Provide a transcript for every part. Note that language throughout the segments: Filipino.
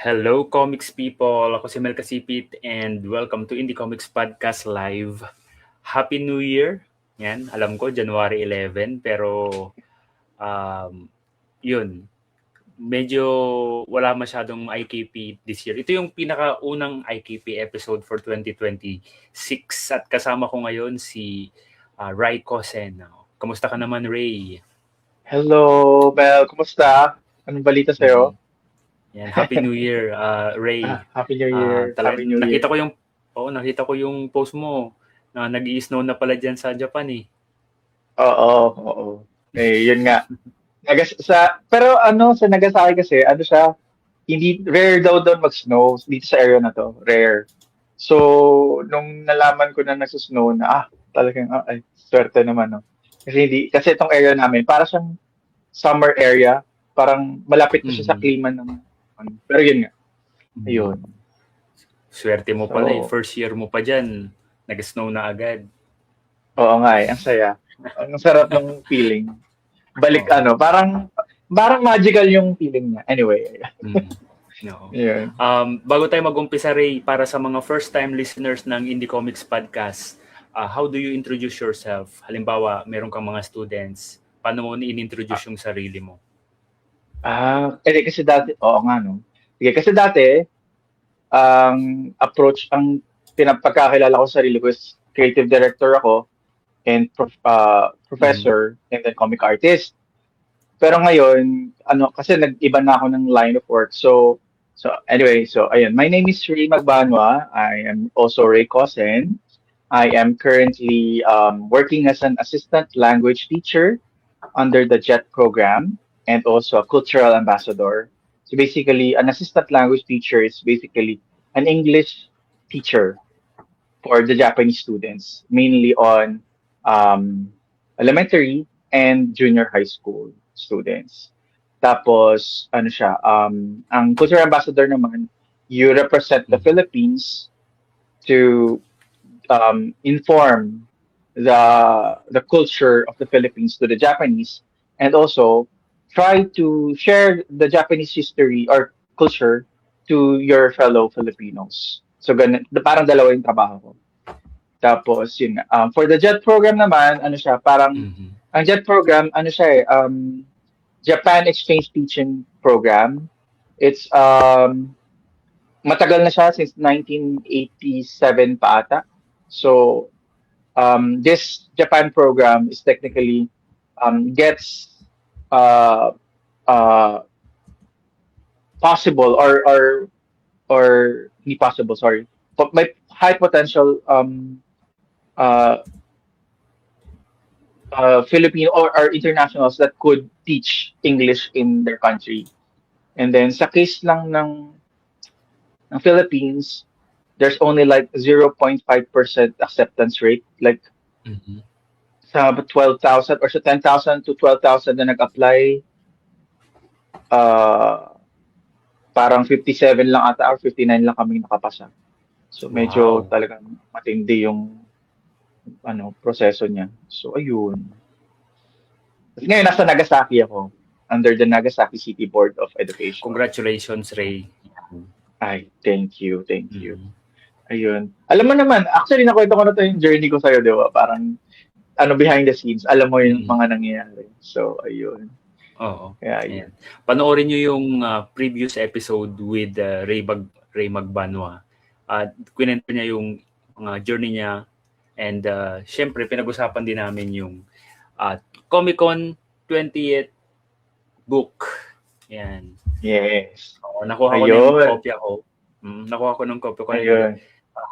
Hello, comics people! Ako si Mel Kasipit and welcome to Indie Comics Podcast Live. Happy New Year! Yan, alam ko, January 11, pero yun, medyo wala masyadong IKP this year. Ito yung pinakaunang IKP episode for 2026 at kasama ko ngayon si Ray Cosen. Kamusta ka naman, Ray? Hello, Mel. Kumusta? Anong balita sa'yo? Yan, Happy New Year, Ray. Happy New Year. Happy New Year. Nakita ko yung post mo na nag-i-snow na pala diyan sa Japan eh. Oo. Eh, yun nga. Pero sa Nagasaki kasi, siya, hindi, rare daw doon mag-snow dito sa area na to. Rare. So, nung nalaman ko na nagsusnow na, talagang, ay, swerte naman, no? Kasi itong area namin, para siyang summer area, parang malapit na siya sa klima ng, pero yun nga. Ayun. Swerte mo pala eh. First year mo pa dyan. Nag-snow na agad. Oo nga eh. Ang saya. Ang sarap ng feeling. Parang magical yung feeling niya. Anyway. No. Yeah. Bago tayo mag-umpisa, Ray, para sa mga first-time listeners ng Indie Comics Podcast, how do you introduce yourself? Halimbawa, meron kang mga students. Paano mo in-introduce yung sarili mo? Kasi dati, oo nga no. Sige, kasi dati, ang pinapagkakilala ko sa sarili ko is creative director ako and professor and then comic artist. Pero ngayon, kasi nag-iba na ako ng line of work. So anyway, ayun. My name is Ray Magbanwa. I am also Ray Cosen. I am currently working as an assistant language teacher under the JET program and also a cultural ambassador. So basically, an assistant language teacher is basically an English teacher for the Japanese students, mainly on elementary and junior high school students. Tapos, ang cultural ambassador naman, you represent the Philippines to inform the culture of the Philippines to the Japanese and also try to share the Japanese history or culture to your fellow Filipinos. So parang dalawa yung trabaho ko. Tapos yun, for the JET program naman, ang JET program, Japan Exchange Teaching Program. It's matagal na siya since 1987 pa ata. So this Japan program is technically gets possible or hindi possible, sorry. But may high potential Filipino or internationals that could teach English in their country. And then sa case lang ng Philippines, there's only like 0.5% acceptance rate. Like sa 12,000 or sa 10,000 to 12,000 na nag-apply, parang 57 lang ata or 59 lang kami nakapasa. So medyo talagang matindi yung proseso niya. So ayun. Ngayon nasa Nagasaki ako, under the Nagasaki City Board of Education. Congratulations, Ray. Ay, thank you. Ayun. Alam mo naman, actually nakwento ko na to yung journey ko sa'yo, di ba? Parang behind the scenes, alam mo yung mga nangyayari. So ayun. Oo. Kaya, panoorin nyo yung previous episode with Ray Magbanwa. Kwento niya yung journey niya and syempre pinag-usapan din namin yung Comic-Con 20th book. Yan. Yes. Nakuha ko ng kopya ko. Nakuha ko ng kopya ko.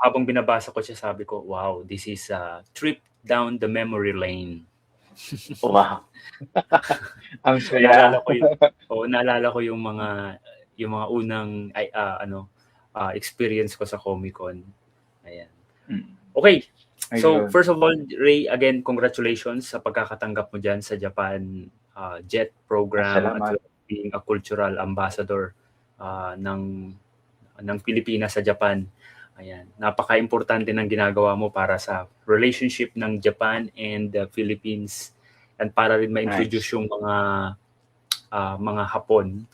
Habang binabasa ko siya, sabi ko, wow, this is a trip down the memory lane. Wow. Ang saya. Naalala ko yung mga unang experience ko sa Comic-Con. Ayan. Okay. So, first of all, Ray, again, congratulations sa pagkakatanggap mo dyan sa Japan JET program at being a cultural ambassador ng Pilipinas sa Japan. Ayan. Napaka-importante ng ginagawa mo para sa relationship ng Japan and the Philippines and para rin ma-introduce yung mga Hapon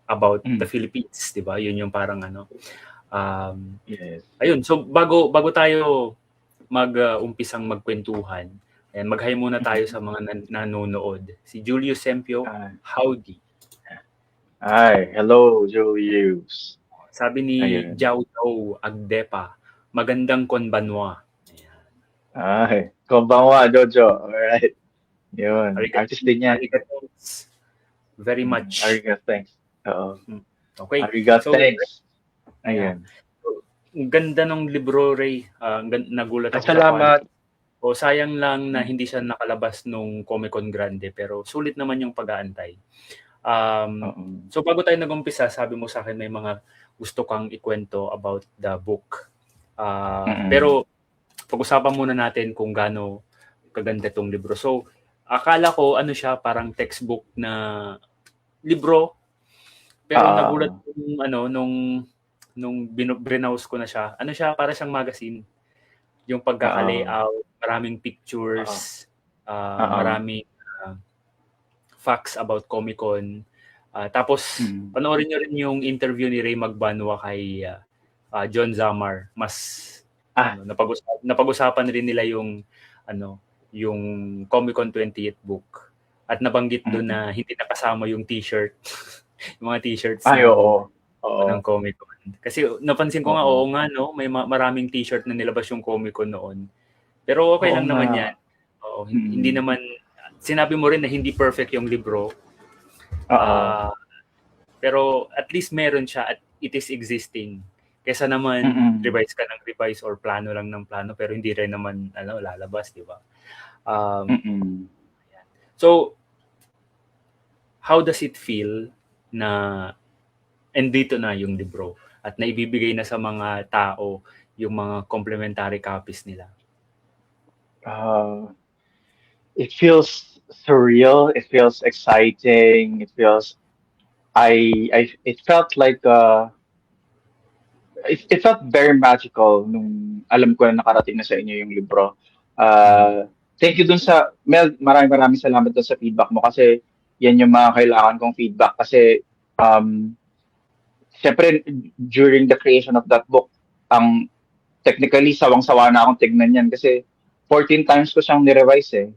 about Mm. the Philippines, 'di ba? Yun yung parang ano. Yes. Ayun, so bago tayo umpisang magkwentuhan, ayan, mag-hi muna tayo sa mga nanonood. Si Julius Sempio, Ah, howdy. Hi, hello, Julius. Sabi ni Ayun. Jiao Tao Agdepa, magandang konbanwa. Ayan. Ay, konbanwa, Jojo. Alright. Yun. Artist din yan. Arigato very much. Arigato, thanks. Oo. Okay. Arigato, So, thanks. Ayun. Ang ganda ng libro, Ray. Nagulat ako Salamat. O sayang lang na hindi siya nakalabas nung Comic Con Grande, pero sulit naman yung pag-aantay. So bago tayo nag-umpisa, sabi mo sa akin may mga gusto kang ikwento about the book. Pero pag-usapan muna natin kung gaano kaganda tong libro. So akala ko ano siya, parang textbook na libro. Pero nagulat kong nung browse ko na siya. Ano siya, para siyang magazine. Yung pagkaka-layout, maraming pictures, maraming facts about Comic-Con. Tapos panoorin niyo rin yung interview ni Ray Magbanwa kay John Zamar. Mas napag-usapan rin nila yung yung Comic-Con 20th book. At nabanggit doon na hindi nakasama yung t-shirt. Yung mga t-shirts ng Comic-Con. Kasi napansin ko nga, may maraming t-shirt na nilabas yung Comic-Con noon. Pero okay lang naman yan. Hindi naman, sinabi mo rin na hindi perfect yung libro. Pero at least meron siya at it is existing. Kesa naman revise ka ng revise or plano lang ng plano pero hindi rin naman lalabas, di ba? So, how does it feel na andito na yung libro at naibibigay na sa mga tao yung mga complimentary copies nila? It feels surreal. It feels exciting. It feels it felt like it felt very magical nung alam ko na nakarating na sa inyo yung libro. Thank you dun sa Mel, maraming salamat dun sa feedback mo kasi yan yung mga kailangan kong feedback kasi syempre during the creation of that book, technically sawang-sawa na akong tignan yan kasi 14 times ko siyang ni-revise eh.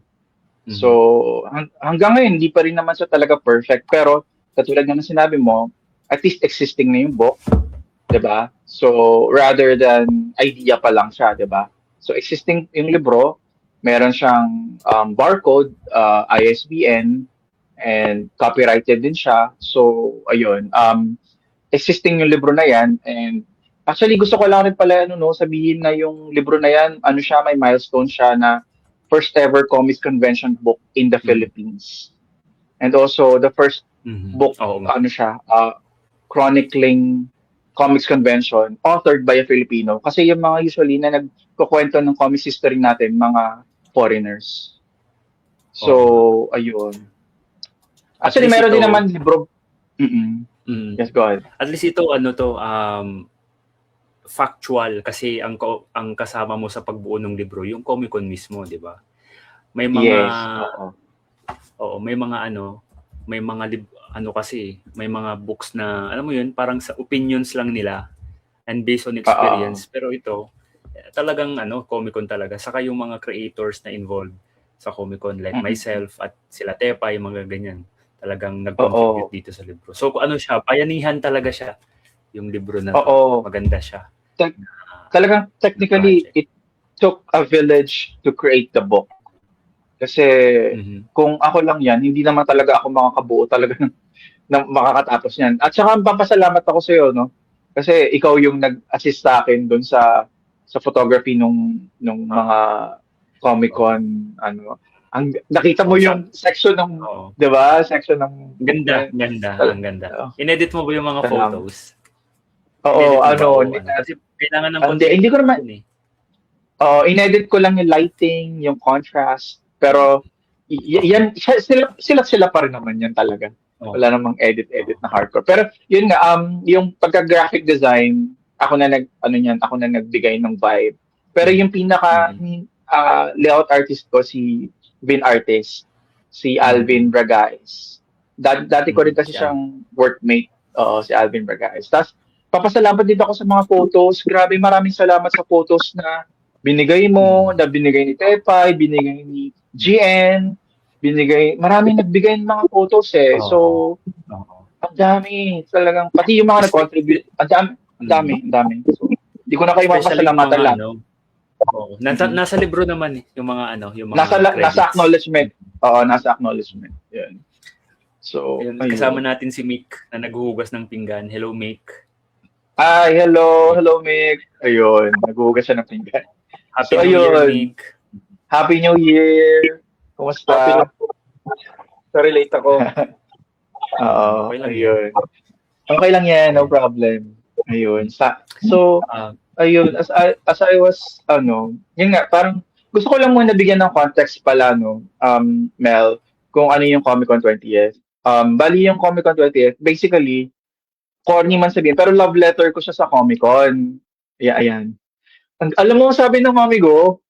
So hanggang ngayon hindi pa rin naman siya talaga perfect pero katulad ng sinabi mo, at least existing na yung book, 'di ba? So rather than idea pa lang siya, 'di ba? So existing yung libro, meron siyang barcode, ISBN, and copyrighted din siya. So ayun, existing yung libro na yan and actually gusto ko lang rin pala sabihin na yung libro na yan, may milestone siya na first ever comics convention book in the Philippines. And also the first book chronicling comics convention authored by a Filipino kasi yung mga usually na nagkukwento ng comics history natin mga foreigners. So ayun. Actually meron din naman libro. Yes, go ahead. At least ito factual kasi ang kasama mo sa pagbuo ng libro yung Comic-Con mismo, 'di ba? May mga may mga books na alam mo yun, parang sa opinions lang nila and based on experience. Pero ito talagang Comic-Con talaga. Saka yung mga creators na involved sa Comic-Con like myself at sila Tepa, yung mga ganyan. Talagang nag-contribute dito sa libro. So siya, bayanihan talaga siya yung libro na to. Maganda siya. Talagang technically it took a village to create the book. Kasi kung ako lang yan, hindi naman talaga ako makakabuo talaga ng makakatapos yan. At saka papasalamat ako sa iyo, no? Kasi ikaw yung nag-assist sa akin doon sa photography nung mga Comic-Con nakita mo yung section ng 'di ba? Section ng ganda. Ang ganda. Inedit mo ba yung mga photos? Kasi kailangan ng hindi ko naman inedit ko lang yung lighting, yung contrast, pero yan sila pa rin naman yan talaga. Wala namang edit na hardcore. Pero yun nga yung pagka-graphic design, ako na nagbigay ng vibe. Pero yung pinaka layout artist ko si Vin Artist, si Alvin Bragais. Dati ko rin kasi siyang workmate Oo, si Alvin Bragais. Tapos, papasalamat din ako sa mga photos. Grabe, maraming salamat sa photos na binigay mo, na binigay ni Tepay, binigay ni GN, maraming nagbigay ng mga photos eh. So, Oo. Oo. ang dami. Talagang, pati yung mga nag-contribute, ang dami, ang dami, Mm. ang dami. So, hindi ko na kayo Especially yung mapasalamatan mga lang. oo. Nasa libro naman yung mga yung Nasa, mga credits. nasa acknowledgement. Oo, nasa acknowledgement. Yun. So, Ayun, kasama ayun. natin si Mick na naghuhugas ng pinggan. Hello, Mick. Ay, hello. Hello, Mick. Ayun, naghuhugas siya ng pinggan. Happy So, New Year, ayun. Mick. Happy New Year. Kumusta? Happy na po. Sa-relate ako. Oo, Okay lang ayun. Okay lang yan, no problem. Ayun. So, Ah, ayun, as I was, yun nga, parang gusto ko lang muna bigyan ng context pala, no, Mel, kung ano yung Comic Con 20th. Bali yung Comic Con 20th, basically, corny man sabihin, pero love letter ko siya sa Comic Con. Ayan. Alam mo, sabi ng mami ko,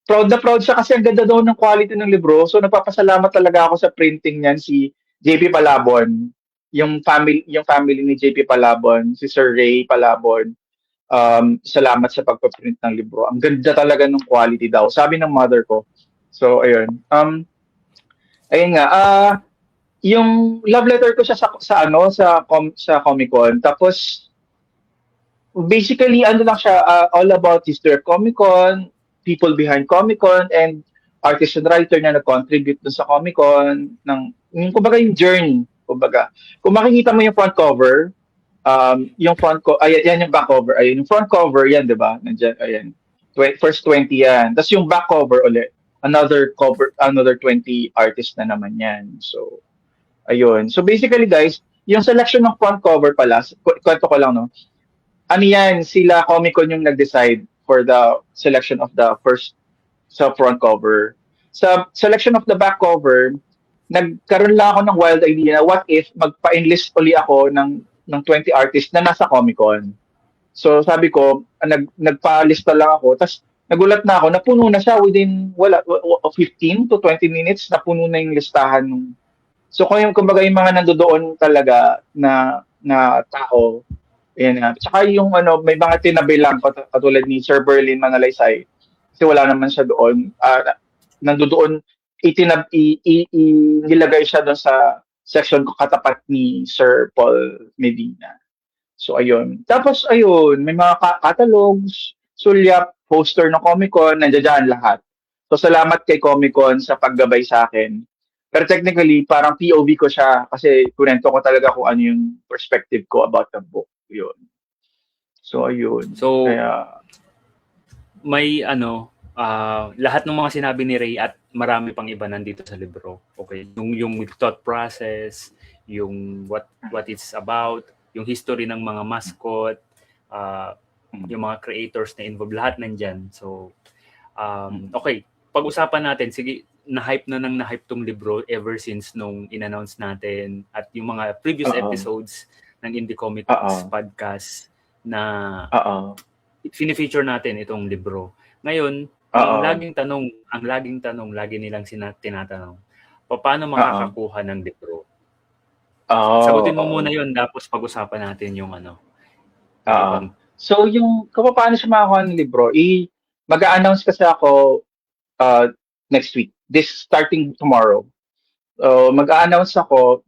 proud na proud siya kasi ang ganda daw ng quality ng libro. So nagpapasalamat talaga ako sa printing niyan si JP Palabon. Yung family ni JP Palabon, si Sir Ray Palabon. Salamat sa pagpaprint ng libro. Ang ganda talaga ng quality daw. Sabi ng mother ko. So ayun. Ayun nga. Yung love letter ko siya sa Comic Con. Tapos basically ano lang siya, all about history of Comic Con, people behind Comic Con, and artist and writer na nag-contribute dun sa Comic Con kumbaga yung journey. Kumbaga, kung makikita mo yung front cover, yung yan yung back cover, ayun yung front cover yan, 'di ba? Nandiyan, ayan. First 20 yan. Tapos yung back cover ulit, another 20 artists na naman yan. So, ayun. So basically guys, yung selection ng front cover pala, kwento ko lang, no? Ano yan, sila Comic Con yung nag-decide for the selection of the first sa front cover. Sa selection of the back cover, nagkaroon lang ako ng wild idea na what if magpa-enlist uli ako ng 20 artists na nasa Comic Con. So sabi ko, nagpa-lista lang ako, tapos nagulat na ako, napuno na siya within 15 to 20 minutes, napuno na yung listahan nung. So kumbaga yung mga nandoon talaga na tao, ayan na. Tsaka yung may mga tinabi lang katulad ni Sir Berlin Manalaysay. Kasi wala naman siya doon. Nandoon, nilagay siya doon sa section ko katapat ni Sir Paul Medina. So ayun. Tapos ayun, may mga catalogs, sulyap, poster ng Comic Con, nandiyan dyan lahat. So salamat kay Comic Con sa paggabay sa akin. Pero technically, parang POV ko siya kasi kunento ko talaga kung ano yung perspective ko about the book. Yun. So ayun. So, Kaya, may lahat ng mga sinabi ni Ray at marami pang iba nandito sa libro. Okay, yung thought process, yung what it's about, yung history ng mga mascot, yung mga creators na involved, lahat nandyan. So, okay, pag-usapan natin, sige, na-hype tong libro ever since nung in-announce natin at yung mga previous episodes ng Indie Comic podcast na fini-feature natin itong libro. Ngayon, ang laging tanong, lagi nilang tinatanong, paano makakakuha ng libro? Sagutin mo muna yun, tapos pag-usapan natin yung So, kung paano siya makakuha ng libro, mag-a-announce kasi ako next week, starting tomorrow. Mag-a-announce ako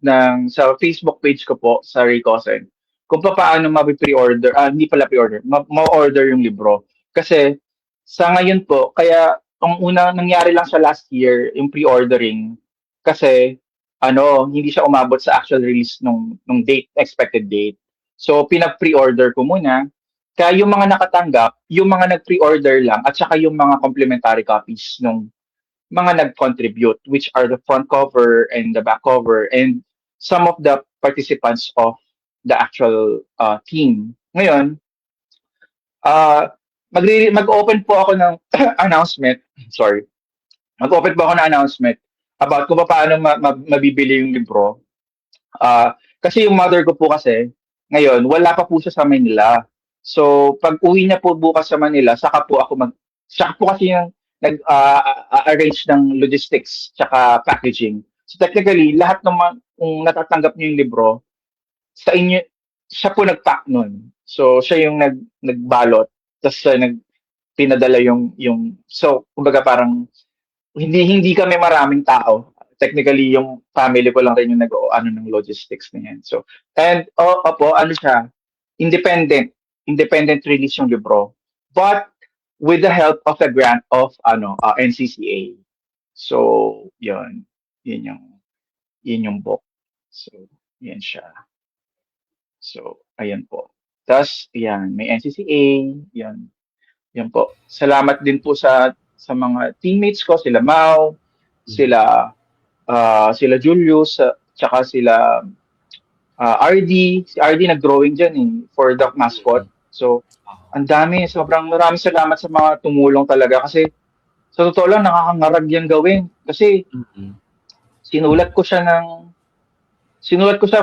sa Facebook page ko po, sa Ray Cosen, kung paano ma-pre-order, hindi pala pre-order, ma-order yung libro. Kasi, sa ngayon po, kaya ang unang nangyari lang sa last year, yung pre-ordering, kasi hindi siya umabot sa actual release nung date, expected date. So pinag-pre-order ko muna. Kaya yung mga nakatanggap, yung mga nag-pre-order lang at saka yung mga complimentary copies nung mga nag-contribute, which are the front cover and the back cover and some of the participants of the actual team. Ngayon, mag-open po ako ng announcement. Sorry. Mag-open po ako ng announcement about kung paano mabibili yung libro. Kasi yung mother ko po kasi, ngayon, wala pa po siya sa Manila. So, pag uwi niya po bukas sa Manila, saka po kasi yung nag-arrange ng logistics tsaka packaging. So, technically, lahat ng kung natatanggap niyo yung libro, sa inyo, siya po nag-pack nun. So, siya yung nagbalot, tapos pinadala so, kumbaga parang, hindi kami maraming tao. Technically, yung family ko lang rin yung ano ng logistics na yan. So, and, opo, ano siya, independent release yung libro. But, with the help of a grant of, NCCA. So, yun yung book. So, yan siya. So, ayan po. Tapos, yan, may NCCA, yan po. Salamat din po sa mga teammates ko, sila Mau, sila Julius, tsaka sila RD. Si RD nag-drawing dyan for the mascot. So, ang dami, sobrang maraming salamat sa mga tumulong talaga kasi sa totoo lang, nakakangarag yan gawin. Kasi, sinulat ko siya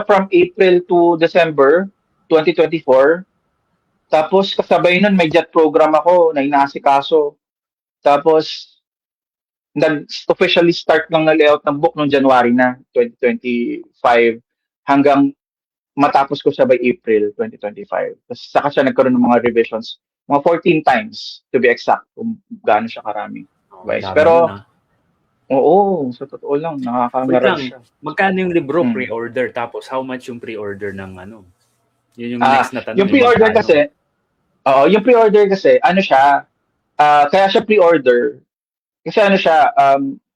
from April to December 2024. Tapos kasabay nun may JET program ako na inaasikaso. Tapos nag-officially start lang na layout ng book noong January na 2025 hanggang matapos ko siya by April 2025. Tapos saka siya nagkaroon ng mga revisions. Mga 14 times to be exact kung gaano siya karami. Pero oo, sa totoo lang, nakakangarag siya. Magkano yung libro pre-order? Tapos how much yung pre-order ng ano? Yun yung next na tanong. Yung pre-order kasi, ano siya, kaya siya pre-order, kasi ano siya,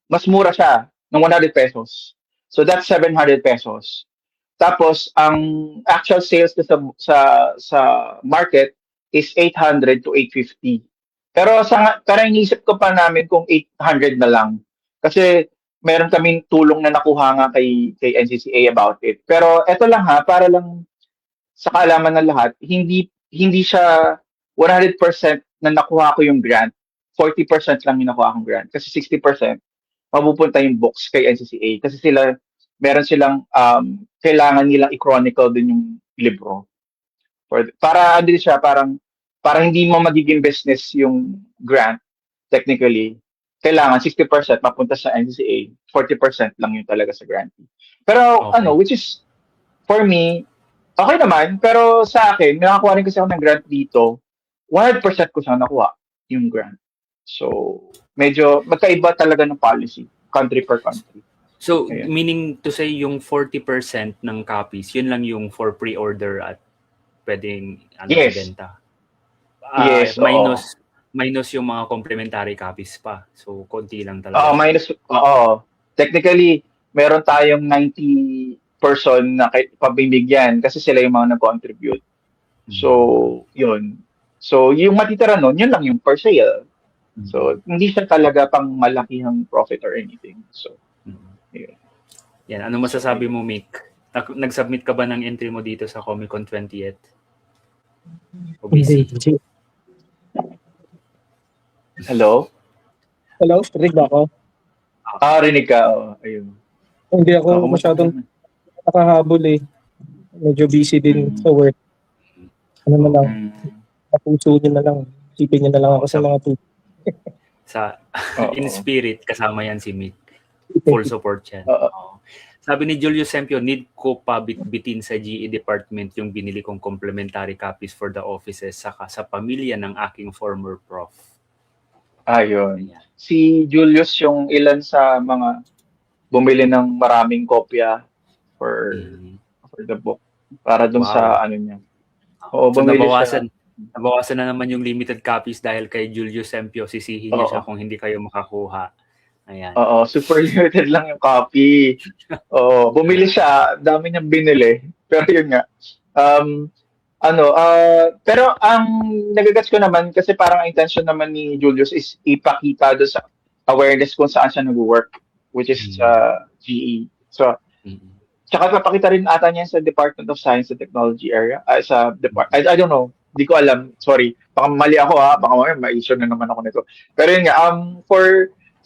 mas mura siya ng 100 pesos. So that's 700 pesos. Tapos, ang actual sales sa market is 800 to 850. Pero iniisip ko pa namin kung 800 na lang. Kasi meron kaming tulong na nakuha nga kay NCCA about it. Pero eto lang para lang sa kaalaman ng lahat, hindi siya 100% na nakuha ko yung grant. 40% lang yung nakuha kong grant. Kasi 60% mapupunta yung books kay NCCA. Kasi meron silang kailangan nilang i-chronicle din yung libro. Para hindi siya para hindi mo magiging business yung grant technically. Kailangan 60% mapunta sa NCCA, 40% lang yun talaga sa grantee. Pero Okay. which is for me okay naman, pero sa akin nakakuha rin kasi ako ng grant dito. 100% ko siya nakuha yung grant. So, medyo magkaiba talaga ng policy, country per country. So, Ayan. meaning to say yung 40% ng copies, yun lang yung for pre-order at pwedeng Yes. ibenta. Yes, minus yung mga complementary copies pa. So, konti lang talaga. Technically, meron tayong 90 person na pabibigyan kasi sila yung mga nag-contribute. So, yun. So, yung matitira nun, yun lang yung per sale. So, hindi siya talaga pang malakihang profit or anything. So, yun. Yan. Ano masasabi mo, Mick? Nag-submit ka ba ng entry mo dito sa Comic-Con 20th? O busy? Hello? Hello, rinig ba ako? Rinig ka. Ayun. Hindi ako masyadong nakahabol eh. Medyo busy din sa work. Ano na lang, napuso nyo na lang. Isipin nyo na lang ako sa mga tuto. In spirit, kasama yan si Mick. Full support yan. Sabi ni Julius Sempio, need ko pa bitbitin sa GE department yung binili kong complementary copies for the offices saka sa pamilya ng aking former prof. Ayun. Si Julius yung ilan sa mga bumili ng maraming kopya for the book para dun sa ano niya. So nabawasan na naman yung limited copies dahil kay Julius Sempio, sisihin niya siya kung hindi kayo makakuha. Ayan. Super limited lang yung copy. Bumili siya, dami niyang binili. Pero yun nga. Pero ang nagagats ko naman kasi parang ang intention naman ni Julius is ipakita doon sa awareness kung saan siya nag-work, which is GE. So, tsaka papakita rin ata niya sa Department of Science and Technology area. I don't know. Di ko alam. Sorry. Baka mali ako baka ma-issue na naman ako nito. Pero yun nga,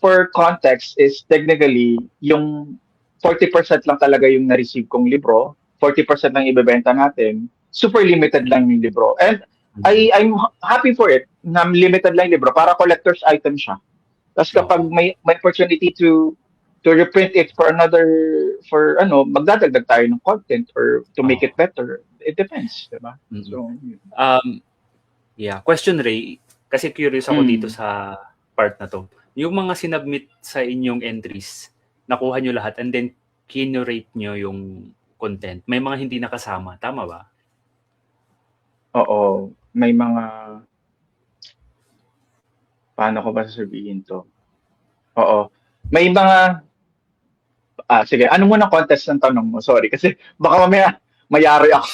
for context is technically yung 40% lang talaga yung na-receive kong libro, 40% lang ibebenta natin, super limited lang yung libro. And I'm happy for it na limited lang yung libro para collector's item siya. Tapos kapag may opportunity to to reprint it for magdadagdag tayo ng content or to make it better. It depends, diba? Mm. So, Yeah, question Ray, kasi curious ako Mm. dito sa part na to. Yung mga sinubmit sa inyong entries, nakuha nyo lahat and then kinurate nyo yung content. May mga hindi nakasama, tama ba? oo, may mga, paano ko ba sasabihin to? Oo, may mga, sige, ano muna contest ng tanong mo? Sorry, kasi baka mamaya mayari ako.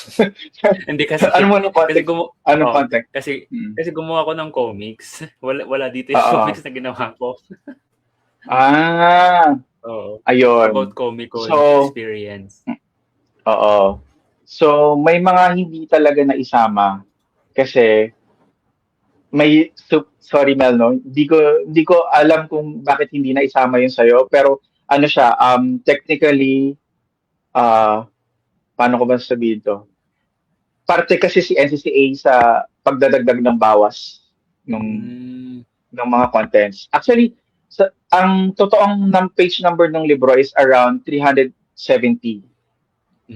Hindi kasi ano muna kasi context? Anong context? kasi gumawa ko ng comics. Wala dito yung Oo. comics na ginawa ko. Oo. Ayun. About comic So, experience. Oo. So, may mga hindi talaga na isama kasi sorry Mel, no? Hindi ko alam kung bakit hindi na isama yun sa'yo, pero ano siya, technically, paano ko ba sabihin to? Parte kasi si NCCA sa pagdadagdag ng bawas ng mga contents. Actually, ang totoong page number ng libro is around 370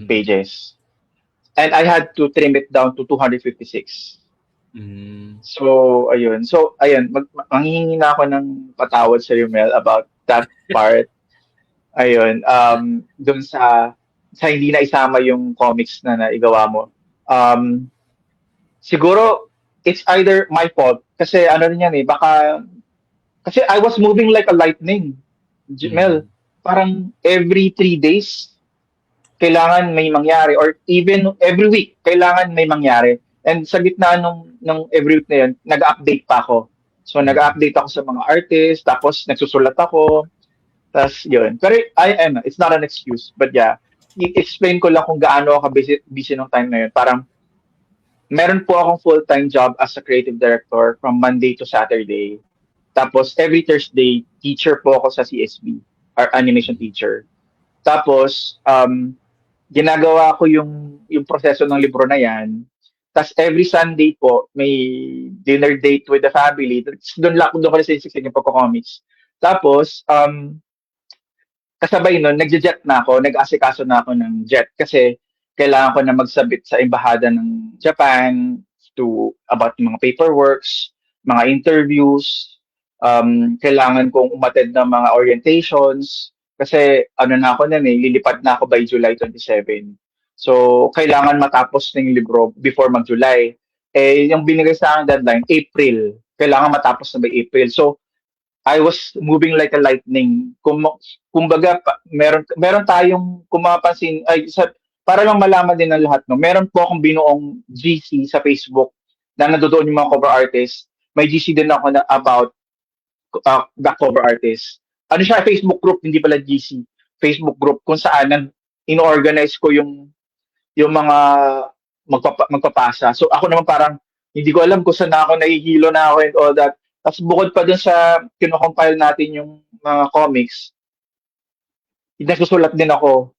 pages. And I had to trim it down to 256. So, ayun. So, ayun. Manghihingi na ako ng patawad sa Mel about that part. Ayun. Dun sa hindi na isama yung comics na naigawa mo. Siguro, it's either my fault. Kasi ano rin yan kasi I was moving like a lightning. Mel, parang every 3 days, kailangan may mangyari or even every week kailangan may mangyari. And sa gitna ng every week na yun, nag-update pa ako. So nag-update ako sa mga artists, tapos nagsusulat ako. Tapos yun. Pero it's not an excuse. But yeah, i-explain ko lang kung gaano ako busy nung time na yun. Parang meron po akong full-time job as a creative director from Monday to Saturday. Tapos every Thursday, teacher po ako sa CSB, or animation teacher. Tapos, ginagawa ko yung proseso ng libro na yan. Tapos every Sunday po, may dinner date with the family. Doon ko na sinisig yung pagko-comics. Tapos, kasabay nun, nag-jet na ako, nag-asikaso na ako ng jet kasi kailangan ko na magsabit sa embahada ng Japan about mga paperworks, mga interviews, kailangan kong umattend ng mga orientations, kasi na ako lilipad na ako by July 27. So, kailangan matapos na yung libro before mag-July. Yung binigay sa akin deadline, April. Kailangan matapos na by April. So, I was moving like a lightning. Kumbaga, meron tayong kumapansin, para lang malaman din ng lahat, no? Meron po akong binuong GC sa Facebook na nandoon yung mga cover artists. May GC din ako na about the cover artist. Ano siya, Facebook group, hindi pala GC. Facebook group kung saan in-organize ko yung mga magpapasa. So ako naman parang hindi ko alam kung saan ako nahihilo na ako and all that. Tapos bukod pa dun sa kino-compile natin yung mga comics, nagsusulat din ako.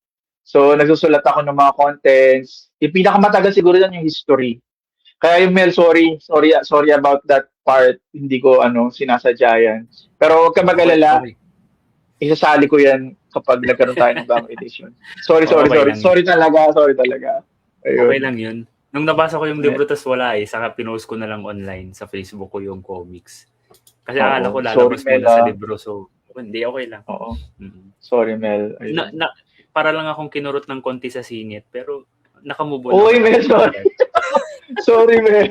So nagsusulat ako ng mga contents. Yung pinakamatagal siguro yan yung history. Kaya yung Mel, sorry about that part. Hindi ko sinasadya yan. Pero huwag ka mag-alala. Isasali ko yan kapag nagkaroon tayo ng bagong edition. Sorry talaga. Ayun. Okay lang yun. Nung nabasa ko yung libro tas wala saka pinost ko na lang online sa Facebook ko yung comics. Kasi akala ko lalabas muna sa libro. So, hindi, okay lang. Oo. Sorry, Mel. Para lang akong kinurot ng konti sa singit, pero nakamove on. Uy, Mel, sorry. Sorry, Mel.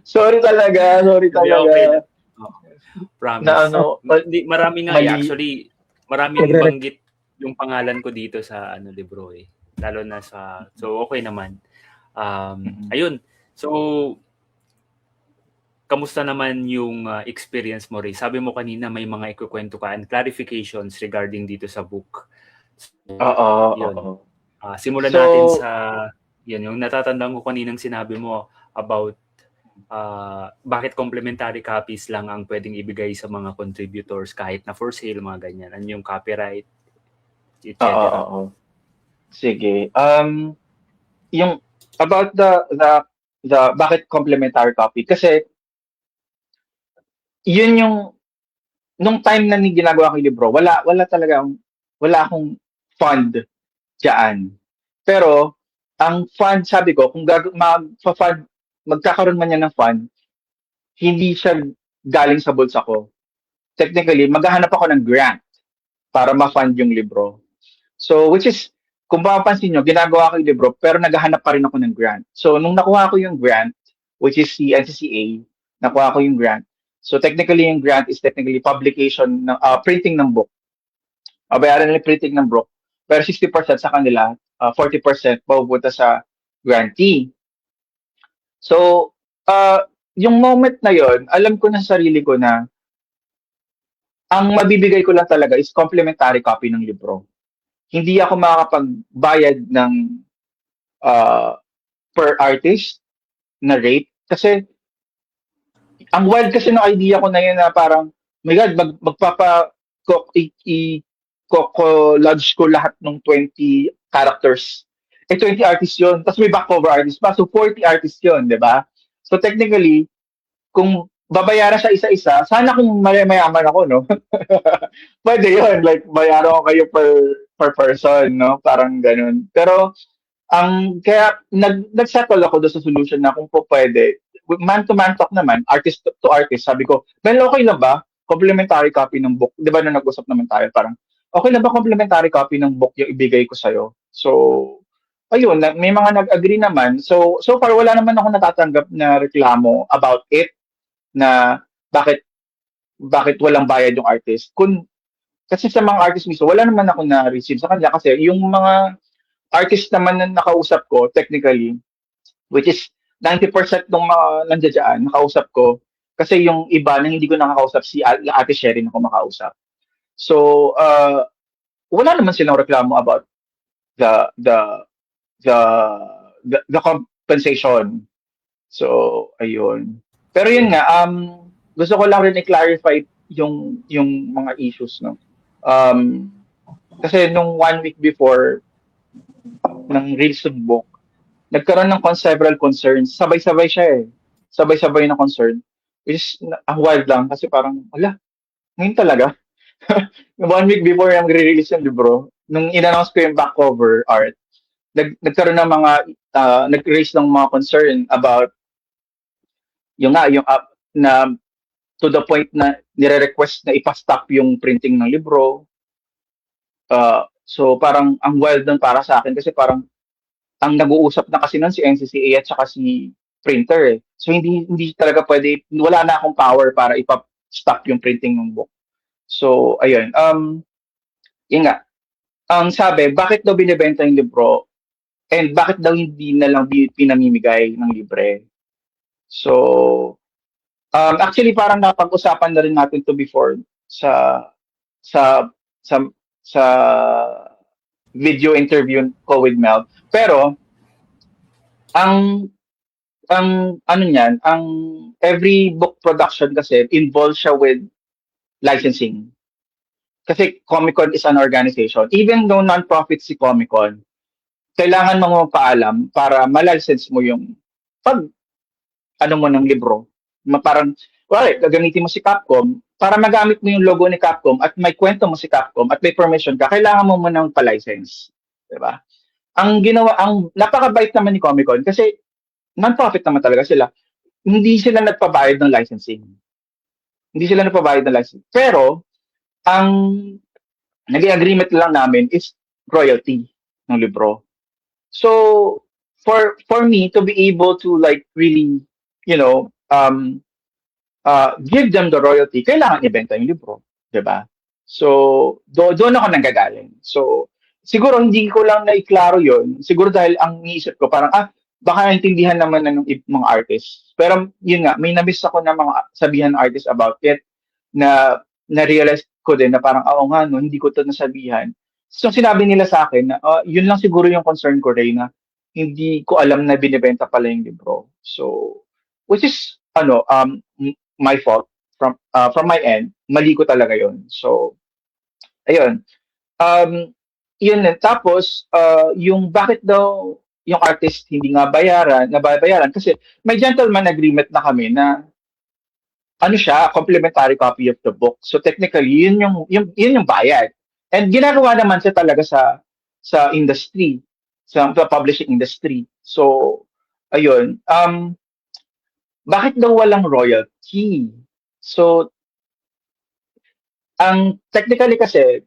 Sorry talaga. Okay. Promise. Marami nga actually, maraming banggit yung pangalan ko dito sa libro Lalo na so okay naman. Ayun. So, kamusta naman yung experience mo, Ray? Sabi mo kanina may mga ikukwento ka and clarifications regarding dito sa book. Oo. Simulan natin sa yung natatandaan ko kaninang sinabi mo about bakit complementary copies lang ang pwedeng ibigay sa mga contributors kahit na for sale, mga ganyan. Ano yung copyright, etc. Oo. Sige. Yung about the bakit complementary copy, kasi yun yung nung time na ginagawa ko yung libro, wala talaga wala akong fund diyan. Pero ang fund, sabi ko, kung mag-fund, magkakaroon man yan ng fund, hindi siya galing sa bulsa ko. Technically, maghahanap ako ng grant para ma-fund yung libro. So, which is, kung mapapansin nyo, ginagawa ko yung libro, pero naghahanap pa rin ako ng grant. So, nung nakuha ko yung grant, which is si NCCA, nakuha ko yung grant. So, technically, yung grant is technically publication, printing ng book. Bayaran nila yung printing ng book. Pero 60% sa kanila, 40% mapupunta sa grantee. So, yung moment na yon, alam ko na sa sarili ko na ang mabibigay ko lang talaga is complimentary copy ng libro. Hindi ako makakapagbayad ng per artist na rate kasi ang wild kasi ng idea ko na yun na parang, my God, collage ko lahat ng 20 characters. 20 artists yun. Tapos may back cover artist pa. So, 40 artists yun, di ba? So, technically, kung babayaran siya isa-isa, sana kung mayaman ako, no? Pwede yun. Like, bayaran ko kayo per person, no? Parang ganun. Pero, kaya, nag-settle ako doon sa solution na kung po pwede, man-to-man talk naman, artist to artist, sabi ko, well, okay na ba? Complimentary copy ng book. Di ba na nag-usap naman tayo? Parang, okay na ba complimentary copy ng book yung ibigay ko sa'yo? So, ayun, may mga nag-agree naman. So far, wala naman ako natatanggap na reklamo about it na bakit walang bayad yung artist. Kasi sa mga artist mismo, wala naman ako na-receive sa kanila kasi yung mga artist naman na nakausap ko, technically, which is 90% ng mga nandiyan dyan, nakausap ko, kasi yung iba na hindi ko nakakausap, si Ate Sherry na ko makausap. So, wala naman silang reklamo about the compensation. So, ayun. Pero yun nga, gusto ko lang rin i-clarify yung mga issues, no? Kasi nung 1 week before ng release ng book, nagkaroon ng several concerns. Sabay-sabay siya eh. Sabay-sabay na concern. Which is, ang wild lang kasi parang, ngayon talaga. 1 week before yung re-release ng libro, nung in-announce ko yung back cover art, nagkaroon ng mga, nag-raise ng mga concern about yung na to the point na nire-request na ipa-stop yung printing ng libro. So parang ang wild nun para sa akin kasi parang ang nag-uusap na kasi nun si NCCA at saka si printer eh. So hindi talaga pwede, wala na akong power para ipa-stop yung printing ng book. So ayun, yun nga. Ang sabi, bakit daw binibenta yung libro and bakit daw hindi na lang pinamimigay ng libre? So actually parang napag-usapan na rin natin to before sa sa sa sa video interview ko with Mel. Pero ang ano niyan, ang every book production kasi involves siya with licensing. Kasi Comic-Con is an organization. Even though non-profit si Comic-Con, kailangan mo magpaalam para ma-license mo yung mo ng libro. Parang, gagamitin mo si Capcom, para magamit mo yung logo ni Capcom at may kwento mo si Capcom at may permission ka, kailangan mo munang pa-license. Diba? Ang napakabait naman ni Comic-Con kasi non-profit naman talaga sila. Hindi sila nagpabayad ng licensing. Pero, ang naging agreement lang namin is royalty ng libro. So, for me to be able to like really, give them the royalty, kailangan ibenta yung libro, 'di ba? So, doon ako nanggagaling. So, siguro hindi ko lang naiklaro 'yon. Siguro dahil ang iniisip ko parang baka naintindihan naman ng mga artists. Pero yun nga, may na-miss ako na mga sabihan ng artists about it na na-realize ko din na parang nga no, hindi ko 'to nasabihan. So, sinabi nila sa akin na yun lang siguro yung concern ko, Ray, na hindi ko alam na binibenta pala yung libro. So, which is my fault from my end. Mali ko talaga yun. So, ayun. Yun. Tapos, yung bakit daw yung artist hindi nga nababayaran kasi may gentleman agreement na kami na siya, complimentary copy of the book. So technically, yun yung bayad. And ginagawa naman siya talaga sa industry, sa publishing industry. So, ayun. Bakit daw walang royalty? So, ang technically kasi,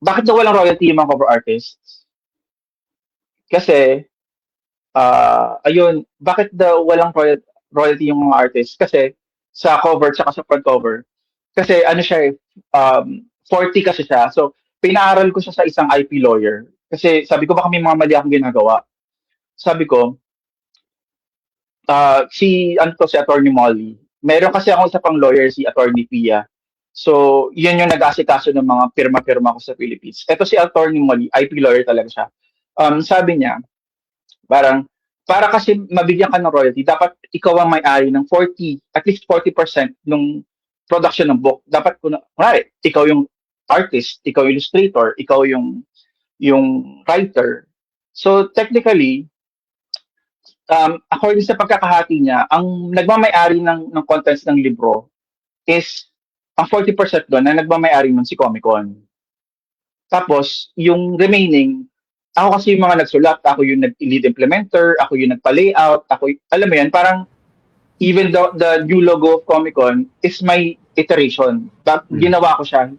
bakit daw walang royalty yung mga cover artists? Kasi, ayun, bakit daw walang royalty yung mga artists? Kasi, sa cover tsaka sa front cover, kasi ano siya, 40 kasi siya. So, pinaaral ko siya sa isang IP lawyer. Kasi sabi ko, baka may mga mali akong ginagawa. Sabi ko, si Attorney Molly. Meron kasi ako isa pang lawyer, si Attorney Pia. So, yun yung nag-asikaso ng mga pirma-pirma ko sa Philippines. Ito si Attorney Molly, IP lawyer talaga siya. Sabi niya, parang, para kasi mabigyan ka ng royalty, dapat ikaw ang may-ari ng 40, at least 40% ng production ng book. Dapat, kunwari, ikaw yung artist, ikaw yung illustrator, ikaw yung writer. So, technically, according sa pagkakahati niya, ang nagmamay-ari ng contents ng libro is ang 40% doon na nagmamay-ari nun si Comic-Con. Tapos, yung remaining, ako kasi yung mga nagsulat, ako yung nag-lead implementer, ako yung nagpa-layout, alam mo yan, parang even the new logo of Comic-Con is my iteration. Ginawa ko siya.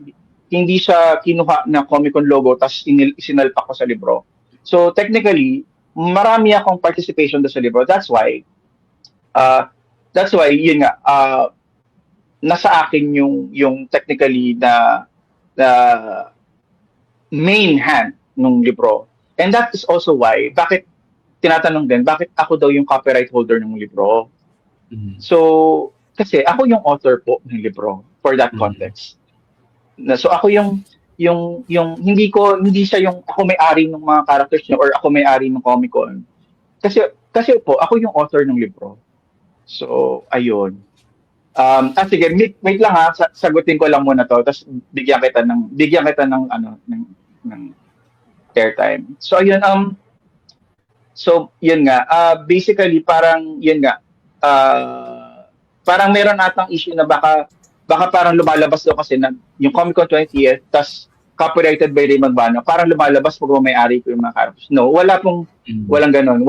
Hindi siya kinuha na Comic-Con logo tapos isinalpak ko sa libro. So, technically, marami akong participation doon sa libro. That's why, yun nga, nasa akin yung technically na main hand ng libro. And that is also why, bakit tinatanong din, bakit ako daw yung copyright holder ng libro? So, kasi ako yung author po ng libro for that context. So ako yung hindi siya yung ako may-ari ng mga characters niya or ako may-ari ng Comic-Con. Kasi po ako yung author ng libro. So, ayun. Sige, wait lang ha, sagutin ko lang muna to, tapos bigyan kita ng airtime. So ayun, yun nga, basically parang yun nga, parang meron atang issue na baka parang lumalabas daw kasi na yung Comic-Con 20th, tas copyrighted by Raymond Bano, parang lumalabas pag may-ari ko yung mga characters. No, walang ganun.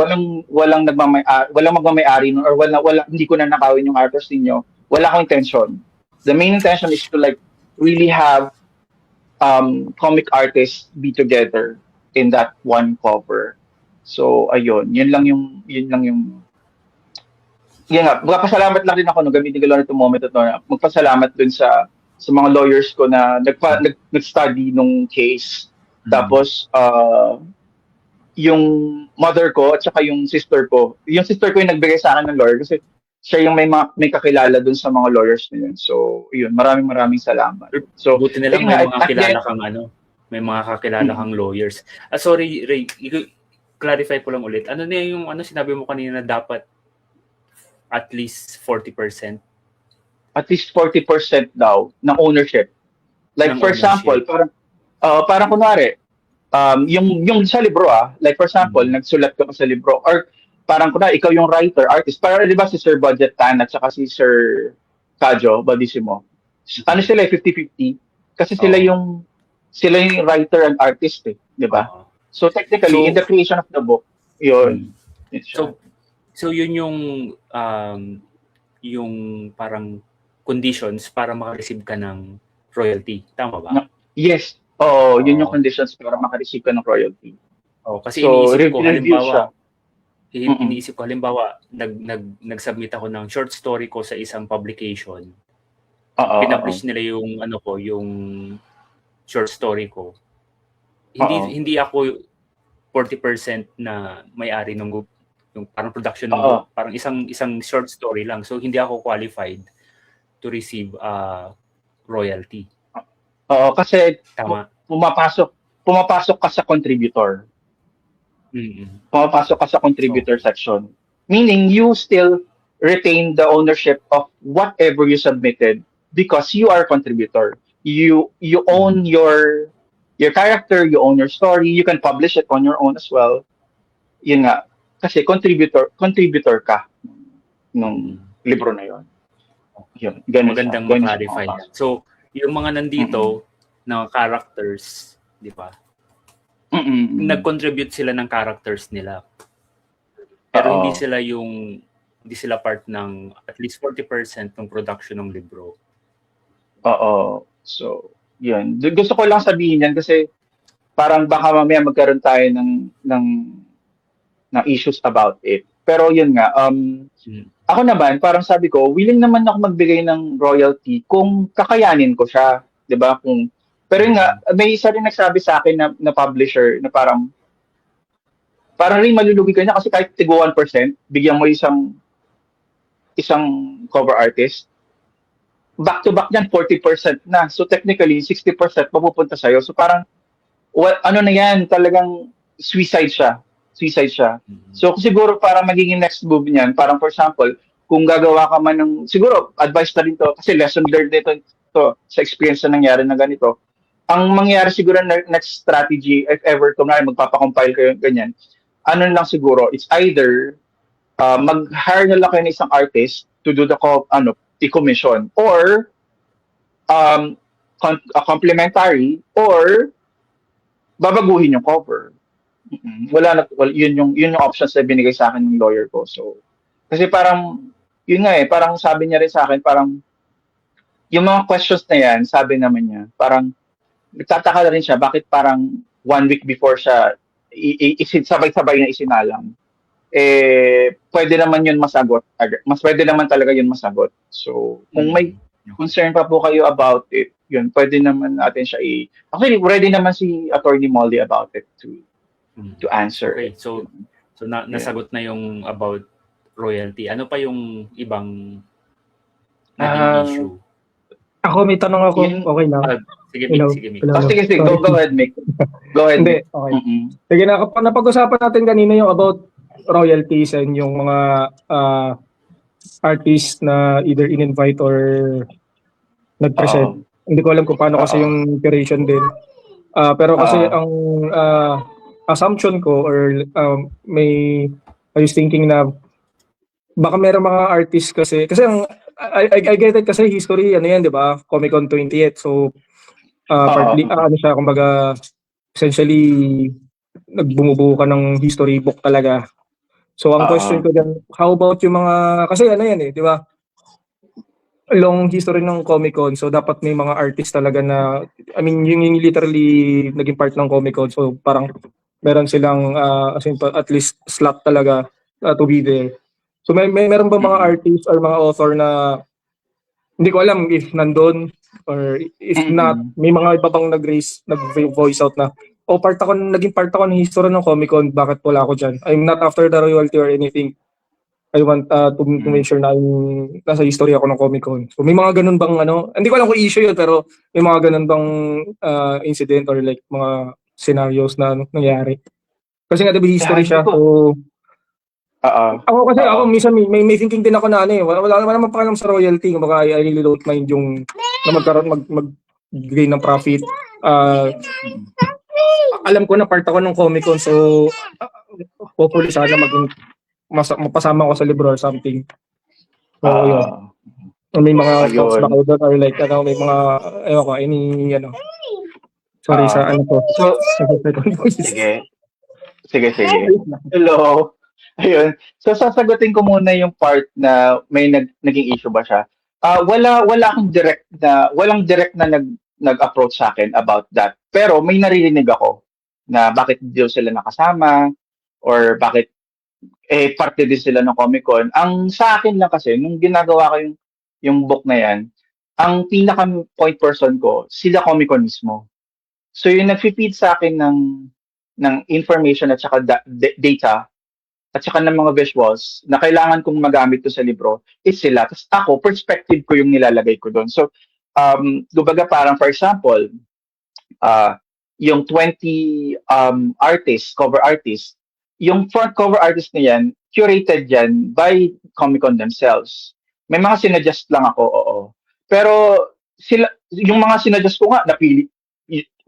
Walang magmamay-ari nun, or hindi ko na nakawin yung characters ninyo. Wala akong intention. The main intention is to like really have comic artists be together in that one cover. So ayun, yun nga, magpasalamat lang din ako no, gamitin ko lang itong moment ito na magpasalamat dun sa mga lawyers ko na nag-study nung case. Tapos yung mother ko at saka yung sister ko yung nagbigay sa akin ng lawyer kasi siya yung may kakilala dun sa mga lawyers na yun. So yun, maraming salamat. So buti na lang may mga kilala kang may mga kakilala kang lawyers. Sorry Ray, clarify ko lang ulit. Ano na yung sinabi mo kanina na dapat at least 40%? At least 40% daw ng ownership. Like for example, parang kunwari, yung sa libro like for example, nagsulat ka pa sa libro or parang kunwari ikaw yung writer, artist. Parang 'di ba si Sir Budget Tan at saka si Sir Kajo Badissimo. Ano sila 50-50 kasi sila yung writer and artist 'di ba? So technically in the creation of the book, yun. So yun yung parang conditions para maka-receive ka ng royalty. Tama ba? Yes. Yun yung conditions para maka-receive ka ng royalty. Kasi iniisip ko halimbawa nag-submit ako ng short story ko sa isang publication. Pinapublish nila yung yung short story ko. Hindi ako 40% na may-ari ng yung parang production ng book, parang isang short story lang. So hindi ako qualified to receive royalty. Kasi tama. Pumapasok ka sa contributor. Pumapasok ka sa contributor section. Meaning you still retain the ownership of whatever you submitted because you are a contributor. You own your character, you own your story, you can publish it on your own as well. Yun nga. Kasi contributor ka nung libro na yon. Magandang ma-clarify. So, yung mga nandito na characters, di ba? Mm-mm. Nag-contribute sila ng characters nila. Pero Oo. hindi sila part ng at least 40% ng production ng libro. Oo. So, yun. Gusto ko lang sabihin yan kasi parang baka mamaya magkaroon tayo ng issues about it. Pero yun nga, ako naman, parang sabi ko, willing naman ako magbigay ng royalty kung kakayanin ko siya. 'Di ba? Pero yun nga, may isa rin nagsabi sa akin na publisher na parang rin malulugi ka niya kasi kahit tigo 1%, bigyan mo isang cover artist, back to back yan 40% na. So technically 60% mapupunta sa'yo. So parang ano na yan, talagang suicide siya. So siguro para magiging next move niyan, parang for example, kung gagawa ka man ng, siguro advice na rin to, kasi lesson learned nito to, sa experience na nangyari na ganito. Ang mangyayari siguro next strategy, if ever, kung magpapakompile kayo ganyan, ano lang siguro, it's either mag-hire na lang kayo ng isang artist to do the commission, or complementary, or babaguhin yung cover. Yun yung options na binigay sa akin ng lawyer ko. So, kasi parang, yun nga parang sabi niya rin sa akin, parang, yung mga questions na yan, sabi naman niya, parang, nagtataka na rin siya, bakit parang 1 week before siya, sabay-sabay na isinalang. Pwede naman yun masagot. Mas pwede naman talaga yun masagot. So, kung may concern pa po kayo about it, yun, pwede naman natin siya actually, ready naman si Attorney Molly about it to answer. Okay, so nasagot na yung about royalty. Ano pa yung ibang naging issue? Ako, may tanong ako. Okay lang. Sige, Hello. Mick. Hello. Sige. Go ahead, Mick. Go ahead, Hindi, Mick. okay. Sige, napag-usapan natin kanina yung about royalties and yung mga artists na either in-invite or nag-present. Hindi ko alam kung paano kasi yung curation din. Pero kasi ang assumption ko or I was thinking na baka meron mga artists kasi ang I get it kasi history ano yan, 'di ba? Comic-Con 28. So partly ano siya, kumbaga essentially nagbumubuo ka ng history book talaga. So ang question ko diyan, how about yung mga kasi ano yan 'di ba? Long history ng Comic-Con. So dapat may mga artist talaga na I mean yung literally naging part ng Comic-Con. So parang meron silang at least slot talaga to be there. So meron ba mga artists or mga author na hindi ko alam if nandun or if not, may mga iba bang nag-voice out na naging part ako ng history ng Comic-Con, bakit wala ako dyan? I'm not after the royalty or anything. I want to make sure na nasa history ako ng Comic-Con. So may mga ganun bang hindi ko alam kung issue yun, pero may mga ganun bang incident or like mga scenarios na nangyari. Kasi nga diba history siya. So ako minsan may thinking din ako na wala naman pakialam sa royalty, kumbaga I really don't mind yung na magkaroon mag-gain ng profit. Alam ko na part ako ng Comic-Con, so hopefully sana maging mapasama ko sa libro or something. So yun. May mga thoughts ba kayo doon or like may mga sorry sa po. So sige. Hello. Ayun. So sasagutin ko muna yung part na may naging issue ba siya. Walang direct na nag-approach sa akin about that. Pero may naririnig ako na bakit di sila nakasama or bakit parte din sila ng Comic-Con. Ang sa akin lang kasi nung ginagawa ko yung book na yan, ang pinaka point person ko sila Comic-Con mismo. So yung nag-feed sa akin ng information at saka data at saka ng mga visuals na kailangan kong magamit to sa libro is sila. Tapos ako, perspective ko yung nilalagay ko doon. So, kumbaga parang for example, yung 20 cover artists, yung front cover artist na yan, curated yan by Comic-Con themselves. May mga sinadjust lang ako, oo. Pero yung mga sinadjust ko nga, napili,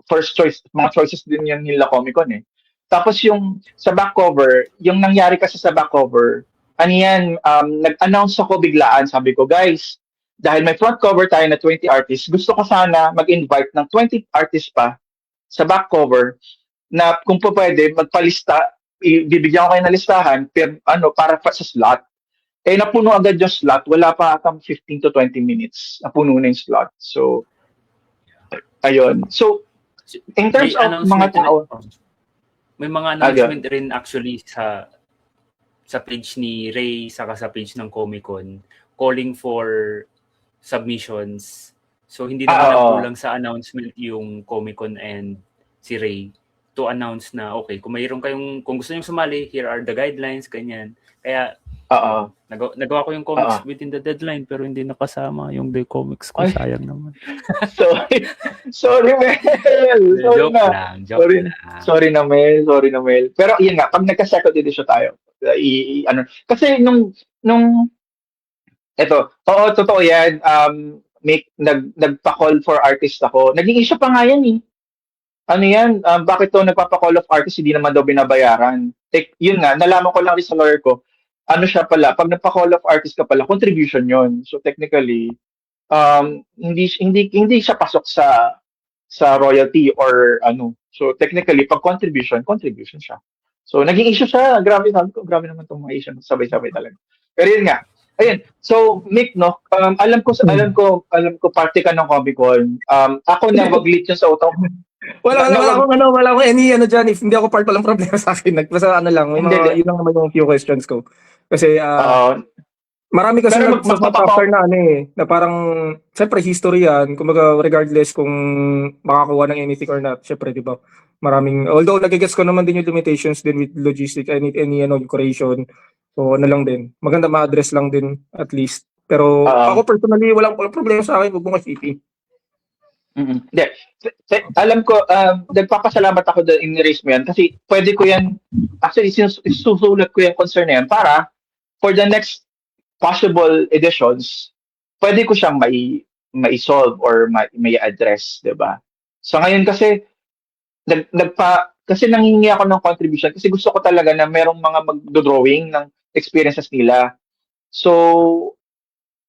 first choice, mga choices din yan nila Comic-Con eh. Tapos yung sa back cover, yung nangyari kasi sa back cover, nag-announce ako biglaan, sabi ko, guys, dahil may front cover tayo na 20 artists, gusto ko sana mag-invite ng 20 artists pa sa back cover na kung po pwede, magpalista, bibigyan ko kayo ng listahan para sa slot. Eh, napuno agad yung slot. Wala pa atang 15 to 20 minutes. Napuno na yung slot. So, ayun. So, in terms May of mga tao, may mga announcement rin actually sa page ni Ray saka sa page ng Comic-Con calling for submissions. So hindi naman nagkulang sa announcement yung Comic-Con and si Ray to announce na okay, kung gusto niyo sumali, here are the guidelines, ganyan. Kaya nagawa ko yung comics within the deadline pero hindi nakasama yung The Comics ko. Sayang naman. Sorry, Mel. Sorry na, Mel. Pero yun nga, pag nagka-second edition tayo, kasi totoo yan, nagpa-call for artist ako. Naging issue pa nga yan eh. Ano yan, bakit to nagpapa-call of artist, hindi naman daw binabayaran. Yun nga, nalaman ko lang rin sa lawyer ko, ano siya pala, pag nagpa-call of artist ka pala, contribution yon. So technically, hindi siya pasok sa royalty or ano. So technically, pag contribution siya. So naging issue siya, grabe naman itong mga issue, sabay-sabay talaga. Pero yun nga, ayun. So Mick, no, alam ko party ka ng Comic-Con. Ako na mag-lead yun sa utak. Wala akong any dyan. If hindi ako part, walang problema sa akin. Basta lang, yun lang naman yung few questions ko. Kasi, marami kasi nag-factor na na parang, siyempre, history yan. Kumbaga, regardless kung makakuha ng anything or not, siyempre, di ba? Although, nagigets ko naman din yung limitations din with logistics, any curation. So, lang din. Maganda ma-address lang din, at least. Pero, ako personally, walang problema sa akin, huwag mong CP. Hindi. Alam ko, nagpapasalamat ako dahil in-raise mo yan kasi pwede ko yan, actually, susulat ko yung concern na yan para for the next possible editions, pwede ko siyang mai-solve or may address, di ba? So ngayon kasi, kasi nangingi ako ng contribution kasi gusto ko talaga na merong mga magdodrawing ng experiences nila. So,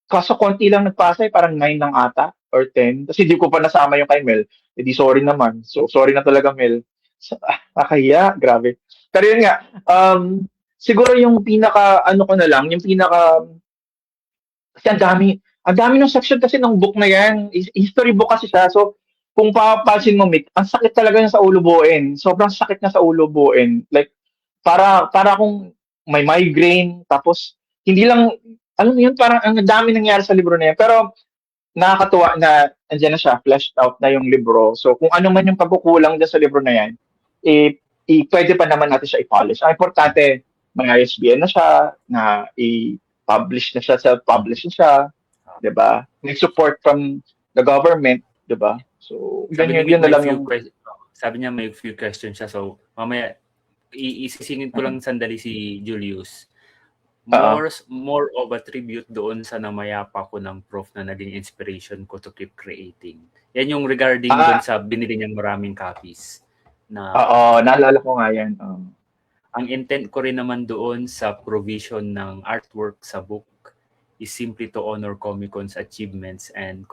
kaso konti lang nagpasa, parang 9 lang ata or 10. Kasi di ko pa nasama yung kay Mel. Eh di sorry naman. So sorry na talaga, Mel. Nakahiya, grabe. Pero yun nga, siguro yung kasi ang dami ng section kasi ng book na yan. History book kasi siya. So kung papapansin mo, Mick, ang sakit talaga niya sa ulo buuin. Sobrang sakit niya sa ulo buuin. Like, para kung may migraine, tapos hindi lang, alam mo yun, parang ang dami nangyari sa libro na yan. Pero nakakatuwa na andyan na siya, fleshed out na yung libro. So kung ano man yung pagkukulang dyan sa libro na yan, pwede pa naman natin siya i-polish. Ang importante, may ISBN na siya, na i-publish na siya, self-publish na siya, di ba? May support from the government, di ba? So, yun na lang yung... Sabi niya may few questions siya. So, mamaya, isisingin ko lang sandali si Julius. More of a tribute doon sa namayapa ko ng prof na naging inspiration ko to keep creating. Yan yung regarding doon sa binili niyang maraming copies. Naalala ko nga yan. Ang intent ko rin naman doon sa provision ng artwork sa book is simply to honor Comic-Con's achievements and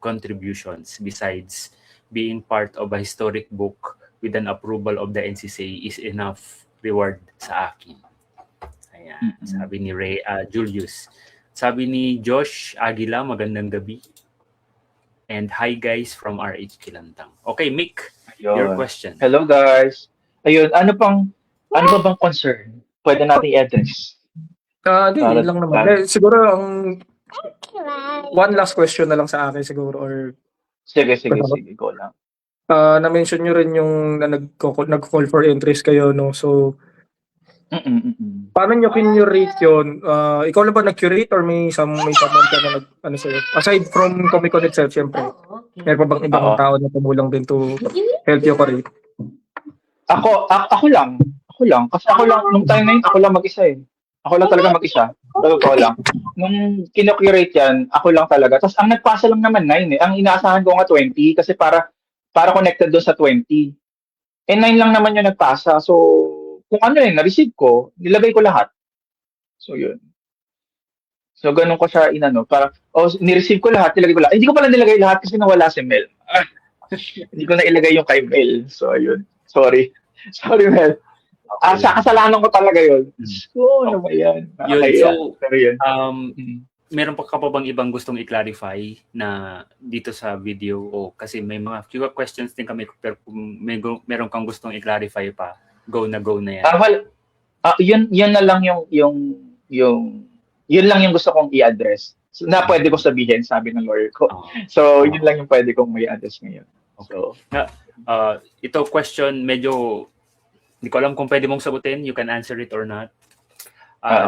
contributions. Besides, being part of a historic book with an approval of the NCCA is enough reward sa akin. Ayan, sabi ni Julius. Sabi ni Josh Aguila, magandang gabi. And hi guys from RH Kilantang. Okay, Mick, your question. Hello guys. Ayun, ano ba bang concern? Pwede nating i-address. Yun lang naman. Siguro one last question na lang sa akin siguro or Sige, go lang. Na-mention nyo rin yung nag-call for interest kayo, no? So, paano nyo kinurate yun? Ikaw na ba nag-curate or may someone ka na sa'yo? Aside from Comic-Con itself, syempre. Meron pa bang ibang tao na tumulong din to help you curate? Ako lang. Kasi ako lang, nung time na yun, ako lang mag-isa eh. Ako lang talaga mag-isa. Totoo lang. Nung kinocurate yan, ako lang talaga. Tapos ang nagpasa lang naman 9 eh. Ang inaasahan ko nga 20 kasi para connected doon sa 20. Eh 9 lang naman yung nagpasa. So, kung ano na-receive ko, nilagay ko lahat. So, yun. So, ganun ko siya inano. Parang, nireceive ko lahat, nilagay ko lahat. Hindi ko pala nilagay lahat kasi nawala si Mel. Hindi ko na ilagay yung kay Mel. So, ayun. Sorry. Sorry, Mel. Okay Sa lang. kasalanan ko talaga yun. Mm. Ano ba yan? Yun, Nakakaya. so, Pero yun. meron pa ka pa bang ibang gustong i-clarify na dito sa video? O kasi may mga few questions din kami, pero kung meron kang gustong i-clarify pa, go na yan. Yun na lang yun lang yung gusto kong i-address. So, na pwede ko sabihin, sabi ng lawyer ko. So, yun lang yung pwede kong may address ngayon. So, ito question, medyo hindi ko alam kung pwede mong sagutin. You can answer it or not.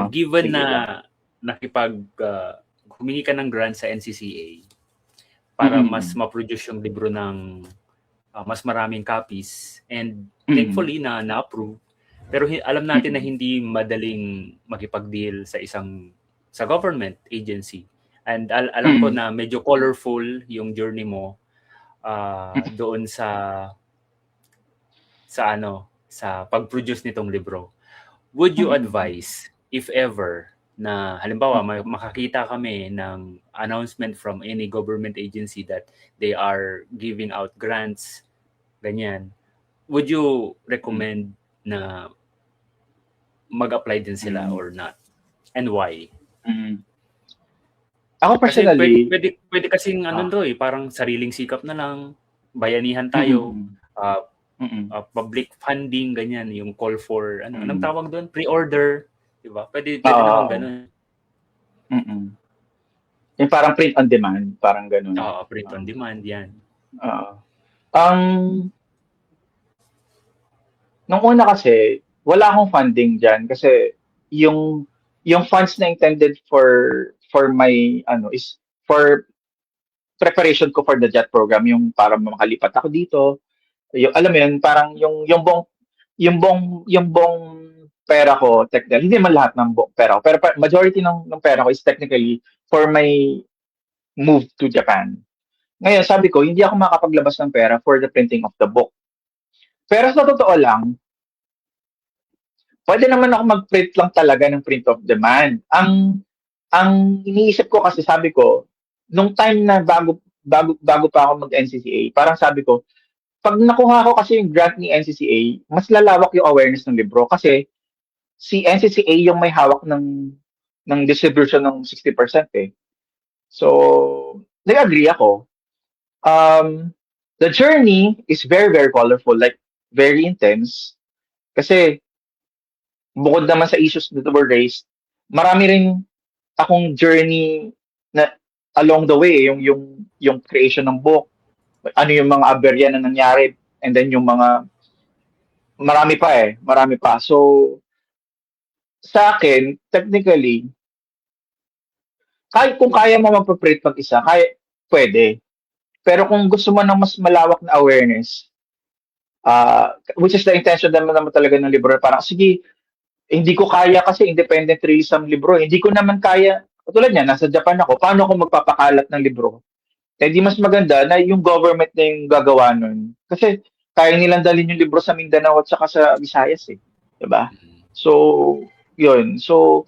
Given sige na lang. humingi ka ng grant sa NCCA para mas ma-produce yung libro ng mas maraming copies, and thankfully na-approve. Pero alam natin na hindi madaling makipag-deal sa government agency. And alam ko na medyo colorful yung journey mo doon sa pag-produce nitong libro. Would you advise, if ever, na halimbawa makakita kami ng announcement from any government agency that they are giving out grants, ganyan, would you recommend na mag-apply din sila or not? And why? Ako personally, kasi pwede kasing parang sariling sikap na lang, bayanihan tayo, public funding, ganyan, yung call for, anong tawag doon? Pre-order, di ba? Pwede naman ganun. Yung parang print on demand, parang ganun. Print on demand, yan. Nung una kasi, wala akong funding dyan kasi yung funds na intended for my is for preparation ko for the JET program, yung para makalipat ako dito. Yung alam mo yun, parang yung buong pera ko, technically, hindi man lahat ng buong pera ko, pero majority ng pera ko is technically for my move to Japan. Ngayon, sabi ko, hindi ako makapaglabas ng pera for the printing of the book. Pero sa totoo lang, pwede naman ako mag-print lang talaga ng print of demand. Ang iniisip ko kasi, sabi ko, nung time na bago pa ako mag-NCCA, parang sabi ko, pag nakuha ko kasi yung grant ni NCCA, mas lalawak yung awareness ng libro kasi si NCCA yung may hawak ng distribution ng 60% eh. So, nag-agree ako. The journey is very, very colorful, like very intense. Kasi bukod naman sa issues that were raised, marami rin akong journey na along the way, yung creation ng book, ano yung mga aberya na nangyari, and then yung mga marami pa. So sa akin, technically, kung kaya mo magpa-print mag-isa, pwede. Pero kung gusto mo ng mas malawak na awareness, which is the intention naman talaga ng libro, parang sige, hindi ko kaya kasi independent release ang libro. Hindi ko naman kaya, katulad niya, nasa Japan ako, paano ako magpapakalat ng libro? Di mas maganda na yung government na yung gagawa nun. Kasi kaya nilang dalhin yung libro sa Mindanao at saka sa Visayas eh. Diba? So, yun. So,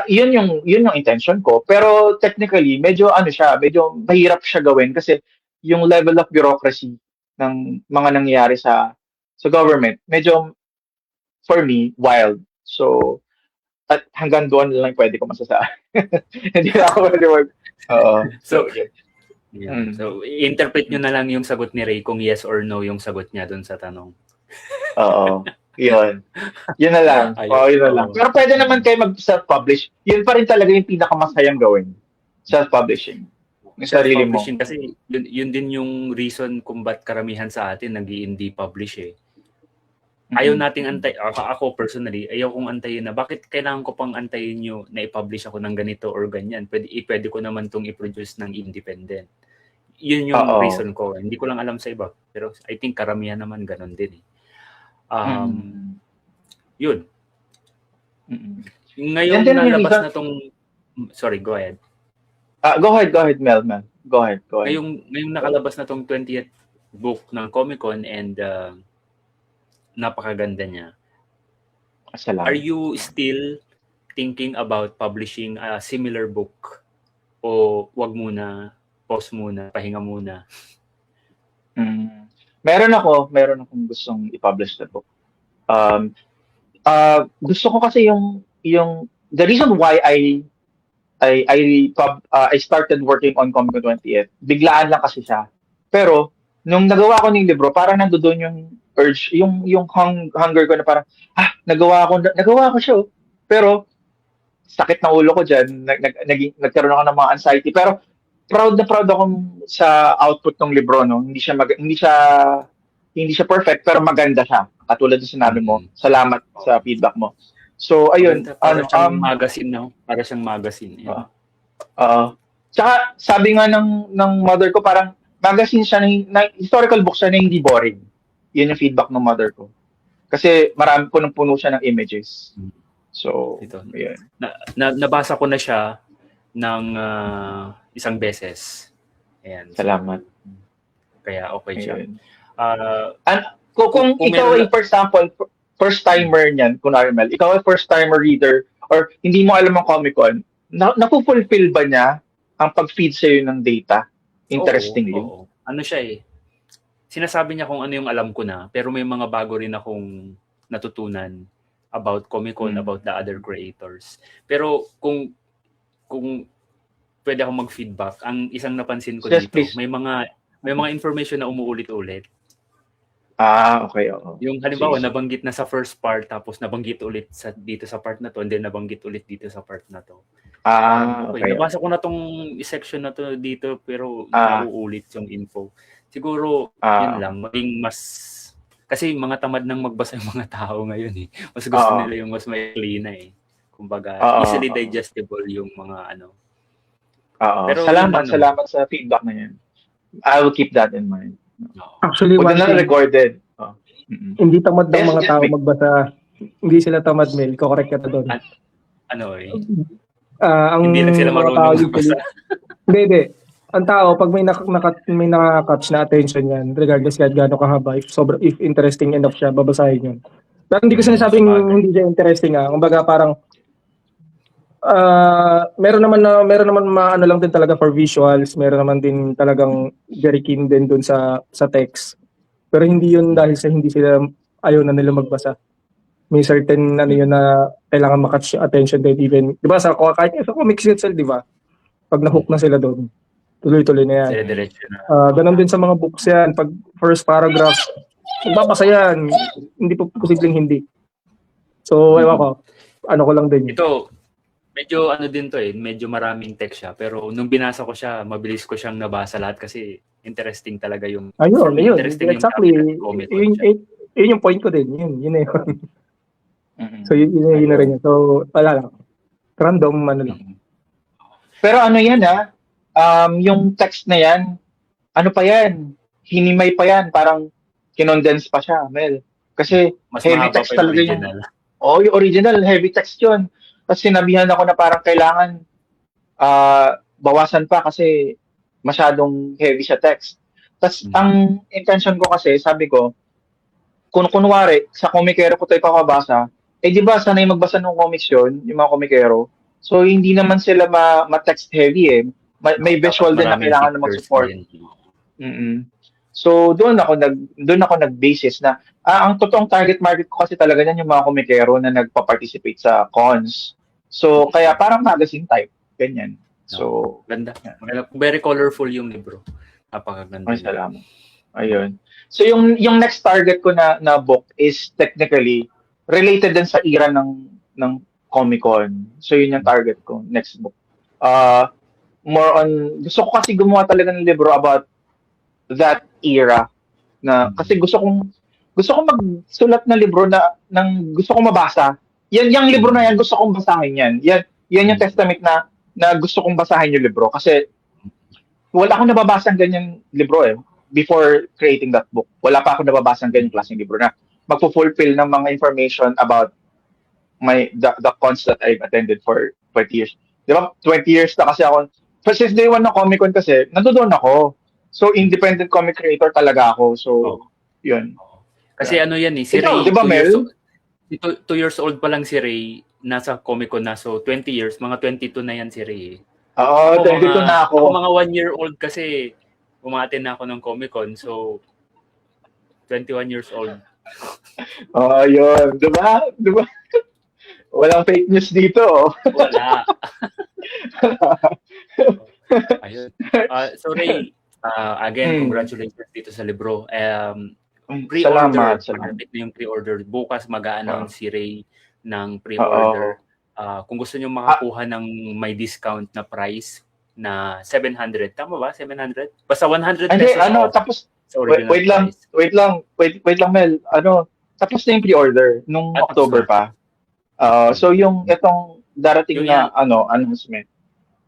yun yung intention ko. Pero technically, medyo mahirap siya gawin kasi yung level of bureaucracy ng mga nangyayari sa government, medyo for me, wild. So, at hanggang doon lang pwede ko masasabi. Hindi na ako pwede So, so, interpret nyo na lang yung sagot ni Ray kung yes or no yung sagot niya doon sa tanong. Oo. Yun. Yun na lang. Yun na lang. Pero pwede naman kayo mag-self-publish. Yun pa rin talaga yung pinakamasayang gawin. Self-publishing. Yung sarili mo. Kasi yun din yung reason kung ba't karamihan sa atin nag-i-indie publish eh. Ayaw nating ako personally, ayaw kong antayin na bakit kailangan ko pang antayin nyo na i-publish ako ng ganito or ganyan. Pwede ko naman itong i-produce ng independent. Yun yung reason ko. Hindi ko lang alam sa iba. Pero I think karamihan naman ganun din eh. Yun. Ngayon nalabas na tong... Sorry, go ahead. Go ahead, Mel. Go ahead. Ngayong nakalabas na tong 20th book ng Comic-Con and napakaganda niya. Salamat. Are you still thinking about publishing a similar book o wag muna, pause muna, pahinga muna? Meron akong gustong i-publish na book. Gusto ko kasi yung the reason why I started working on Comic Con 20th. Biglaan lang kasi siya. Pero nung nagawa ko ng libro, parang nandoon yung urge, yung hunger ko na parang nagawa ko siya. Oh. Pero sakit ng ulo ko diyan, nagkaroon ako ng mga anxiety. Pero proud ako sa output ng libro, no. Hindi siya perfect pero maganda siya. Katulad ng sinabi mo. Salamat sa feedback mo. So ayun, Para siyang magazine, no? Para siyang magazine. Tsaka sabi nga ng mother ko, parang magazine siya na historical book siya na hindi boring. Yun yung feedback ng mother ko. Kasi marami punong-puno siya ng images. So, ito. Ayun. Nabasa ko na siya ng isang beses. Ayan. Salamat. Kaya okay siya. Ayun. Kung ikaw ay, for example, first-timer niyan, kunwari Mel, ikaw ay first-timer reader or hindi mo alam ang Comic-Con, napufulfill ba niya ang pag-feed sa'yo ng data? Interestingly. Oo. Ano siya eh. Sinasabi niya kung ano yung alam ko na, pero may mga bago rin akong natutunan about Comic-Con, about the other creators. Pero kung pwede akong mag-feedback, ang isang napansin ko Yes, dito, please. may mga information na umuulit-ulit. Okay, oo. Yung halimbawa, Sige. nabanggit na sa first part, tapos nabanggit ulit dito sa part na to, and then nabanggit ulit dito sa part na to. Okay. Nabasa ko na tong section na to dito, pero nauulit yung info. Siguro, yun lang, maging mas... Kasi mga tamad nang magbasa yung mga tao ngayon eh. Mas gusto nila yung mas maikli na eh. Kumbaga, easily digestible yung mga ano. Pero salamat sa feedback na yan. I will keep that in mind. Actually, Pag na recorded. Hindi tamad ng mga tao Yes, magbasa. Hindi sila tamad, Mel. Correct ka na doon. Ano eh. Hindi lang sila marunong magbasa. Hindi. Ang tao, pag may nakaka-catch na attention yan, regardless kahit gaano kahaba, if interesting enough siya, babasahin yun. Pero hindi ko sinasabing hindi siya interesting. Kumbaga parang, meron naman maano lang din talaga for visuals, meron naman din talagang very keen din dun sa text. Pero hindi yun dahil sa hindi sila ayaw na nila magbasa. May certain yun na kailangan makatch yung attention din even. Di ba kahit sa comics itself, di ba? Pag na-hook na sila doon, tuloy-tuloy na yan. Diretso na. Ganon din sa mga books yan. Pag first paragraph, magbabasa yan. Hindi po posibleng hindi. So, ewan ko. Ano ko lang din. Ito, medyo din to eh. Medyo maraming text siya. Pero nung binasa ko siya, mabilis ko siyang nabasa lahat kasi interesting talaga yung... Ayun. Interesting Exactly. Yun yung point ko din. Yun na yun. So, yun na rin yun. So, wala lang. Random, lang. Pero ano yan yung text na yan, ano pa yan? Hinimay pa yan. Parang kinondense pa siya, Mel. Kasi mas heavy text talaga yun. Yung original, heavy text yun. Tapos sinabihan ako na parang kailangan bawasan pa kasi masyadong heavy siya text. Tapos ang intention ko kasi, sabi ko, kung kunwari, sa komikero ko tayo kakabasa, di ba sanay magbasa ng comics yun, yung mga komikero. So, hindi naman sila ma-text heavy eh. May visual din na kailangan na mag-support. So, doon ako nag-basis na, ang totoong target market ko kasi talaga yan yung mga komikero na nagpa-participate sa cons. So, kaya parang magazine type. Ganyan. So, ganda. Very colorful yung libro. Napakaganda. Ay, salamat. Ayun. So, yung next target ko na book is technically related din sa era ng Comic-Con. So, yun yung target ko, next book. More on, gusto ko kasi gumawa talaga ng libro about that era na kasi gusto kong magsulat na libro na gusto kong mabasa. Yung libro na yan, gusto kong basahin yan. Yan yung testament na gusto kong basahin yung libro kasi wala akong nababasang ganyang libro eh before creating that book. Wala pa akong nababasang ganyang klaseng libro na magpo-fulfill ng mga information about the cons that I've attended for 20 years. Di ba? 20 years na kasi ako. Since day one ng Comic-Con kasi, nandoon ako. So, independent comic creator talaga ako. So, yun. Kasi yan eh, si Ikaw, Ray, di ba, Mel? 2 years old pa lang si Ray, nasa Comic-Con na. So 20 years, mga 22 na yan si Ray. Oo, 22 na ako. Ako mga 1-year-old kasi umaten na ako ng Comic-Con. So 21 years old. Oo, yun. Diba? Diba? Walang fake news dito. Oh. Wala. Ayun. So Ray, again, congratulations dito sa libro. Pre-order, Salamat. malapit na yung pre-order. Bukas mag-a-announce si Ray ng pre-order. Kung gusto niyo makakuha ng may discount na price na 700, tama ba? 700? Basta 100 pesos off. Tapos sa original price. Wait lang Mel. Tapos na yung pre-order nung October pa. So yung itong darating na announcement.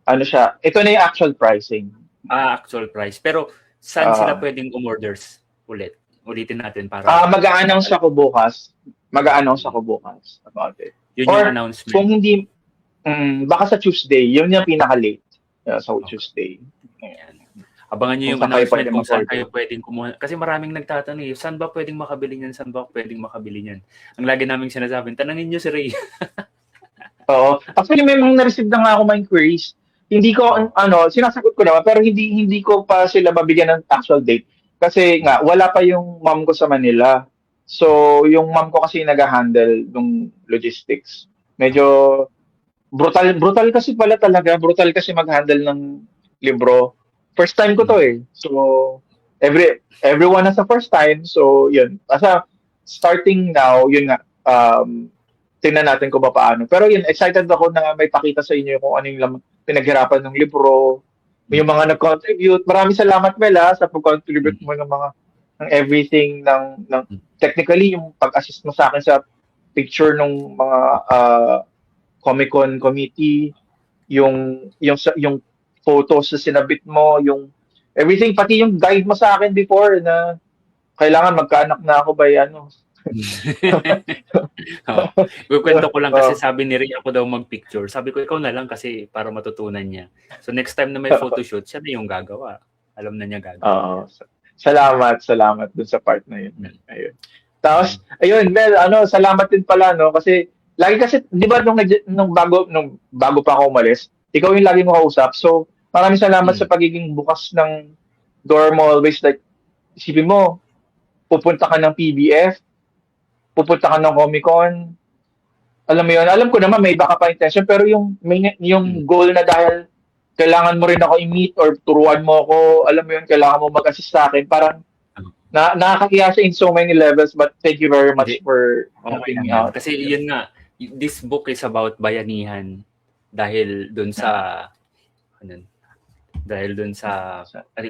Ano siya? Ito na yung actual pricing. Actual price. Pero saan sila pwedeng umorders ulit? Ulitin natin para mag-a-announce ako bukas. About it. Yun yung announcement. Kung hindi baka sa Tuesday, yun yung pinaka-late. Sa Tuesday. Ayan. Abangan niyo yung announcement kung saan kayo pwedeng kumuha. Kasi maraming nagtatanong, saan ba pwedeng makabili niyan? Saan ba pwedeng makabili niyan? Ang lagi naming sinasabi, tanungin niyo si Ray. Oo. Actually, may mga na-receive na nga ako mga inquiries. Hindi ko, sinasagot ko naman, pero hindi ko pa sila mabigyan ng actual date. Kasi nga, wala pa yung mom ko sa Manila. So, yung mom ko kasi nag-handle ng logistics. Medyo brutal kasi pala talaga. Brutal kasi mag-handle ng libro. First time ko to eh. So, everyone has a first time. So, yun. Asa, starting now, yun nga, tingnan natin kung paano. Pero yun, excited ako na may pakita sa inyo kung ano yung pinaghirapan ng libro, yung mga nag-contribute. Maraming salamat, Mel, sa pag-contribute mo ng everything ng technically yung pag-assist mo sa akin sa picture ng mga Comic-Con committee, yung photos na sinabit mo, yung everything, pati yung guide mo sa akin before na kailangan magkaanak na ako by Kwento ko lang kasi sabi ni Ray ako daw mag-picture. Sabi ko ikaw na lang kasi para matutunan niya. So next time na may photoshoot, siya na yung gagawa. Alam na niya gagawa. Salamat dun sa part na yun. Ayun. Tapos, ayun, Mel, salamat din pala, kasi lagi kasi, di ba nung bago pa ako umalis, ikaw yung lagi mo kausap. So, maraming salamat sa pagiging bukas ng door mo. Always like, isipin mo, pupunta ka ng PBF, pupunta ka ng Comic-Con. Alam mo yun, alam ko naman may baka pa intention, pero yung goal na dahil kailangan mo rin ako i-meet or turuan mo ako, alam mo yun, kailangan mo mag-assist sa akin. Parang nakakakiya siya in so many levels, but thank you very much for helping me out. Kasi yun nga, this book is about bayanihan dahil dun sa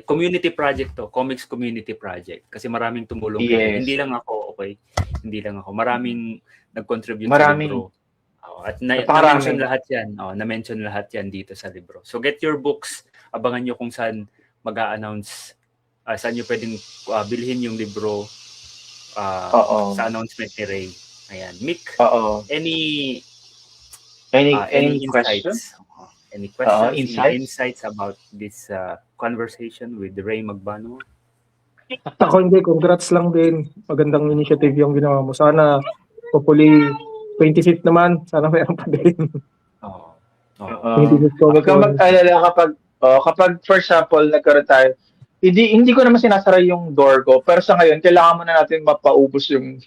community project to, comics community project. Kasi maraming tumulong kayo. Hindi lang ako, okay? Hindi lang ako. Maraming nag-contribute sa libro. At na-mention lahat yan. Na-mention lahat yan dito sa libro. So get your books. Abangan nyo kung saan mag-a-announce, saan nyo pwedeng bilhin yung libro sa announcement ni Ray. Ayan. Mick, any questions? Any questions, insights about this conversation with Ray Magbano? Ako hindi, congrats lang din. Magandang initiative yung ginawa mo. Sana, hopefully, 25th naman, sana mayroon pa din. Huwag kang mag-alala kapag, for example, nagkaroon tayo, hindi ko naman sinasara yung door ko, pero sa ngayon, kailangan mo na natin mapaubos yung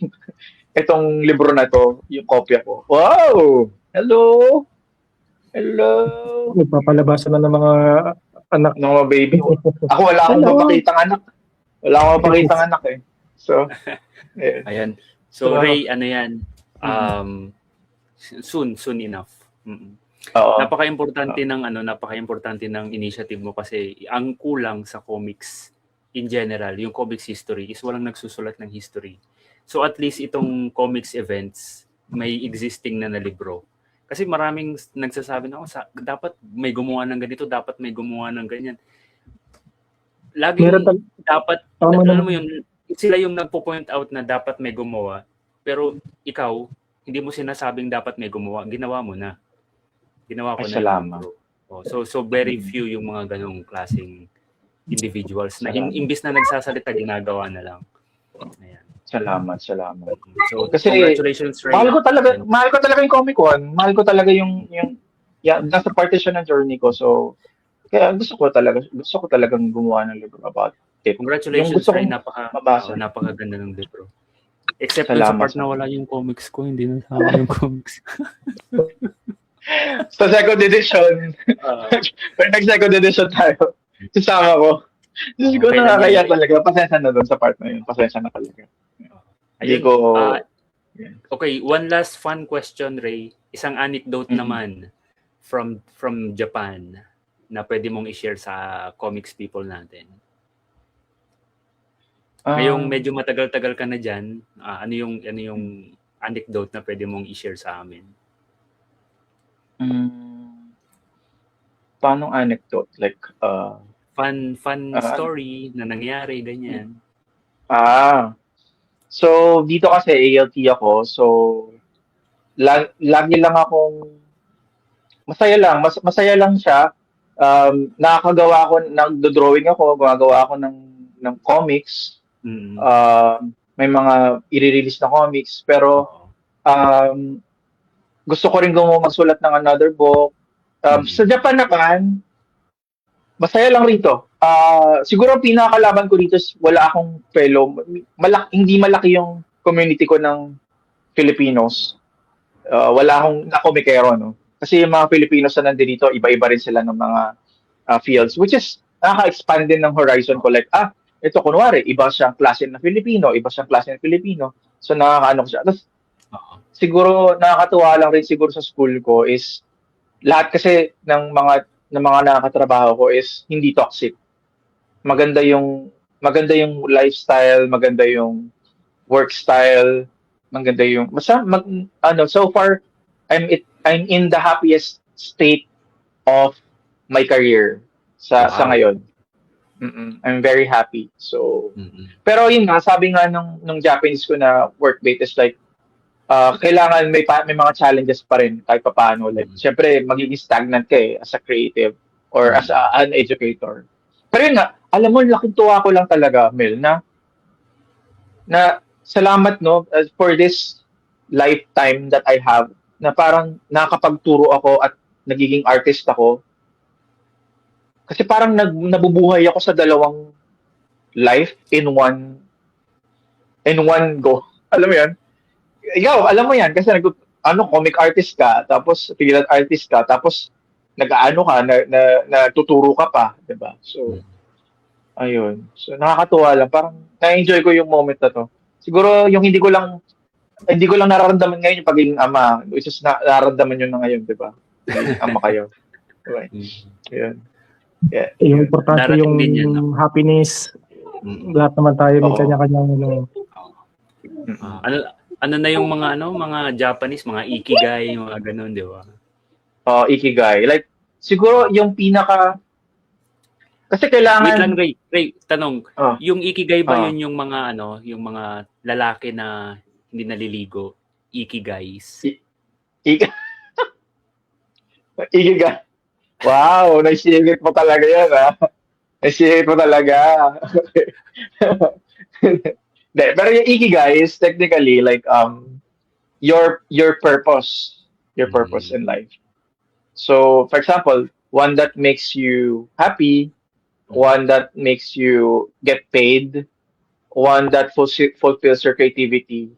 itong libro na to, yung kopya ko. Wow! Hello! Nagpapalabasan na ng mga anak. Ng mga baby. Ako wala akong mapakitang anak. Wala akong mapakitang anak eh. So, ayan. So, Ray, soon enough. Napaka-importante ng initiative mo kasi ang kulang sa comics in general, yung comics history is walang nagsusulat ng history. So at least itong comics events may existing na libro. Kasi maraming nagsasabi na dapat may gumawa ng ganito, dapat may gumawa ng ganyan. Dapat alam mo yun, sila yung nagpo-point out na dapat may gumawa, pero ikaw hindi mo sinasabing dapat may gumawa, ginawa mo na. Ginawa ko na. So very few yung mga ganong klaseng individuals na imbis na nagsasalita, ginagawa na lang. Ayan. Salamat. So, Kasi, congratulations, Ray. Mahal ko talaga yung Comic Con. Mahal ko talaga yung nasa parte siya ng journey ko. So, kaya gusto ko talagang gumawa ng libro about it. Yung Congratulations, gusto Ray. kong mabasa. Napakaganda ng libro. Except dun sa Salamat, part na wala yung comics ko, hindi na sama yung comics. Sa second edition, pag nag-second edition tayo, sasama ko. Diyos ko, Okay lang nakakaya yan. talaga. Pasensya na doon sa part na yun. Pasensya na talaga. Hindi Ayun, ko... okay, one last fun question, Ray. Isang anecdote naman from Japan na pwede mong i-share sa comics people natin. Ngayong medyo matagal-tagal ka na dyan, ano yung anecdote na pwede mong i-share sa amin? Paano anecdote? Like, Fun story na nangyari, ganyan. So, dito kasi ALT ako. So, lagi lang akong masaya lang siya. Nakakagawa ako, nagdo-drawing ako, gumagawa ako ng comics. May mga i-release na comics. Pero, gusto ko rin magsulat ng another book. Sa Japan naman, masaya lang rito. Siguro ang pinakalaban ko dito is wala akong fellow. Hindi malaki yung community ko ng Filipinos. Wala akong na-komikero, no? Kasi yung mga Filipinos na nandito dito, iba-iba rin sila ng mga fields. Which is, nakaka-expand din ng horizon ko. Like, ito kunwari, iba siyang klase ng Filipino, iba siyang klase ng Filipino. So, nakakaano ko siya. Tapos, siguro, nakakatuwa lang rin siguro sa school ko is, lahat kasi ng mga nakakatrabaho ko is hindi toxic. Maganda yung lifestyle, maganda yung work style, maganda yung so far I'm in the happiest state of my career sa ngayon. I'm very happy. So pero yun nga, sabi nga nung Japanese ko na workmate is like kailangan may mga challenges pa rin kahit papaano. Like, syempre, magiging stagnant ka as a creative or as an educator. Pero yun nga, alam mo, laking tuwa ko lang talaga, Mel, na salamat, no, for this lifetime that I have, na parang nakakapagturo ako at nagiging artist ako. Kasi parang nabubuhay ako sa dalawang life in one go. Alam mo yan? Ikaw, alam mo yan, kasi comic artist ka, tapos freelance artist ka, tapos nag-aano ka, natuturo ka pa, di ba? So, ayun. So, nakakatuwa lang. Parang, na-enjoy ko yung moment na to. Siguro, yung hindi ko lang nararamdaman ngayon yung pagiging ama, which is nararamdaman yun na ngayon, di ba? Ama kayo. Diba? Ayun. Yeah. Yung importante Darating yung din yan, no? happiness. Lahat naman tayo may kanya-kanyang ano na yung mga Japanese, mga ikigai, mga ganun, di ba? Ikigai. Like, siguro yung kasi kailangan... Wait lang, Ray, tanong. Yung ikigai ba yun yung mga, yung mga lalaki na hindi naliligo? Ikigais? Ikigai. Wow, naisingit mo talaga yan, Naisingit mo talaga. Pero yung ikigai is technically like your purpose in life. So, for example, one that makes you happy, one that makes you get paid, one that fulfills your creativity,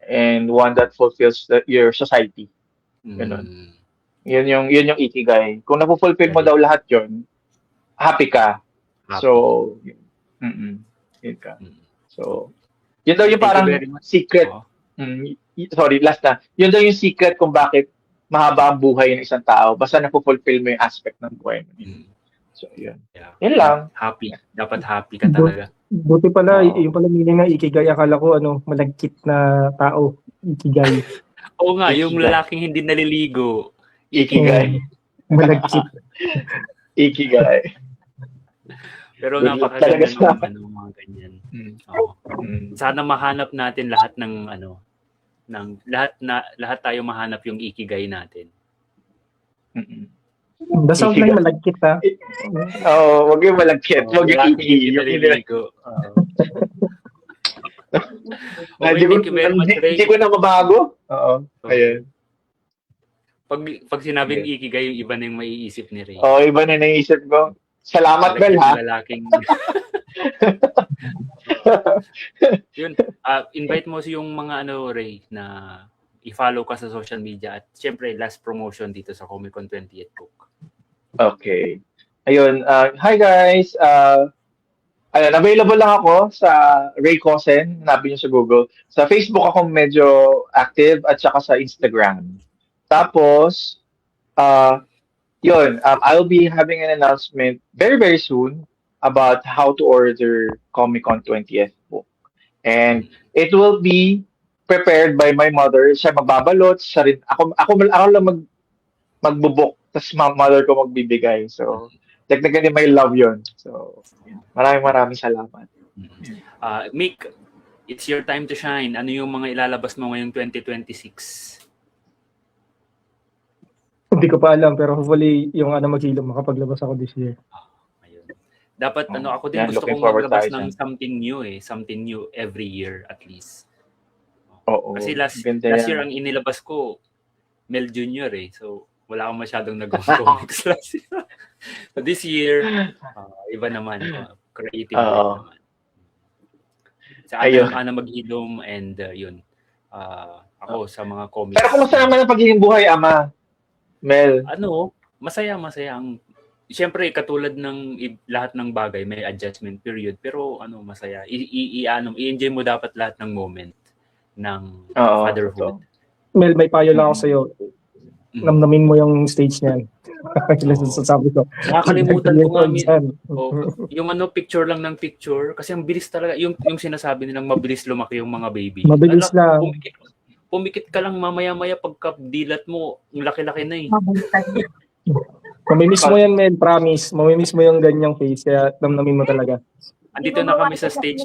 and one that fulfills your society. Ganun. Yun yung ikigai. Kung napufulfill mo daw lahat yun, happy ka. So, yun ka. So, yun daw yung parang secret. Sorry, last na. Yun daw yung secret kung bakit mahaba ang buhay ng isang tao. Basta napufulfill mo yung aspect ng buhay mo. So, yun. Yeah. Yun lang. Happy. Dapat happy ka talaga. Buti pala, yung pala meaning ng ikigai, akala ko malagkit na tao. Ikigai. Oo nga, yung lalaking hindi naliligo. Ikigai. Malagkit. Ikigai. Pero napakaganda ng mga ganyan. Sana mahanap natin lahat lahat tayo mahanap yung ikigai natin. Basta huwag lang malagkit, ha? Wag yung malagkit. Wag yung ikigai. Okay, thank you very much, Ray. Hindi ko na mabago. Oo. Ayun. Pag sinabing ikigai, yung iba na yung maiisip ni Ray. Iba na naisip ko. Salamat, Like Bel, yung ha? lalaking... Yun, invite mo yung mga Ray, na i-follow ka sa social media at syempre last promotion dito sa Comic Con 20th book. Okay. Ayun. Hi, guys. Available lang ako sa Ray Cosen. Hanapin niyo sa Google. Sa Facebook ako medyo active at saka sa Instagram. Tapos, I'll be having an announcement very, very soon about how to order Comic-Con 20th book. And it will be prepared by my mother. Siya magbabalot. Siya rin, ako lang magbubuk. Tapos mother ko magbibigay. So, technically, may love yon. So, maraming salamat. Mick, it's your time to shine. Ano yung mga ilalabas mo ngayong 2026? Hindi ko pa alam, pero hopefully yung maghilom makapaglabas ako this year. Ayun. Dapat ako din gusto kong maglabas ng something new something new every year at least. Oo. Kasi last year ang inilabas ko Mel Jr. So wala akong masyadong nag-comics last year. So this year, iba naman, creative naman. Sa Ana Maghilom and yun. Ako sa mga comics. Pero kumusta naman ang pagiging buhay, Ama? Mel? Masaya ang siyempre katulad ng lahat ng bagay may adjustment period pero masaya. I-enjoy mo dapat lahat ng moment ng fatherhood. Mel, may payo lang ako sa iyo. Namnamin mo yung stage niyan. Sabi ko. Nakakalimutan ko nga yung picture lang ng picture kasi ang bilis talaga yung sinasabi nilang mabilis lumaki yung mga baby. Mabilis lang. Pumikit ka lang mamaya-maya pagka-dilat mo, ang laki-laki na eh. Mamimiss mo yan, Mel, promise. Mamimiss mo yung ganyang face, kaya namnamin mo talaga. Andito na kami sa stage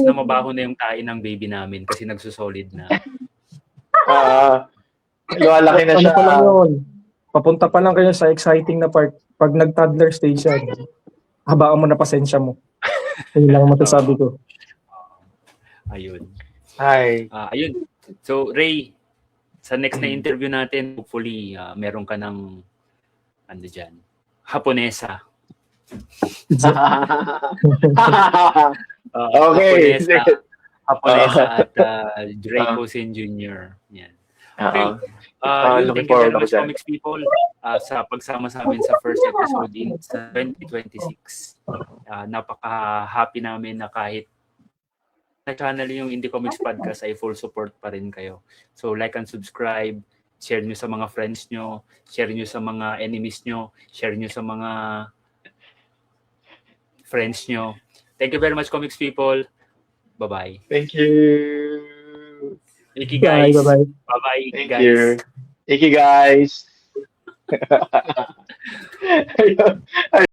na mabaho na yung tae ng baby namin kasi nagsusolid na. Lumalaki na siya. Pa lang yun? Papunta pa lang kayo sa exciting na part. Pag nag-toddler stage yan, habaan mo na pasensya mo. Yun lang matasabi ko. Ayun. Hi. Ayun. So, Ray, sa next na interview natin, hopefully, meron ka ng, Haponesa. Okay. Haponesa at Ray Cosen Jr. Yan. Okay. Thank you very much, Comics People, sa pagsama sa amin sa first episode sa 2026. Napaka-happy namin na kahit na channel yung Indie Comics Podcast ay full support pa rin kayo. So like and subscribe, share nyo sa mga friends nyo, share nyo sa mga enemies nyo, share nyo sa mga friends nyo. Thank you very much, Comics People. Bye-bye. Thank you. Iki guys. Bye-bye. Bye-bye, Thank guys. you. Iki guys.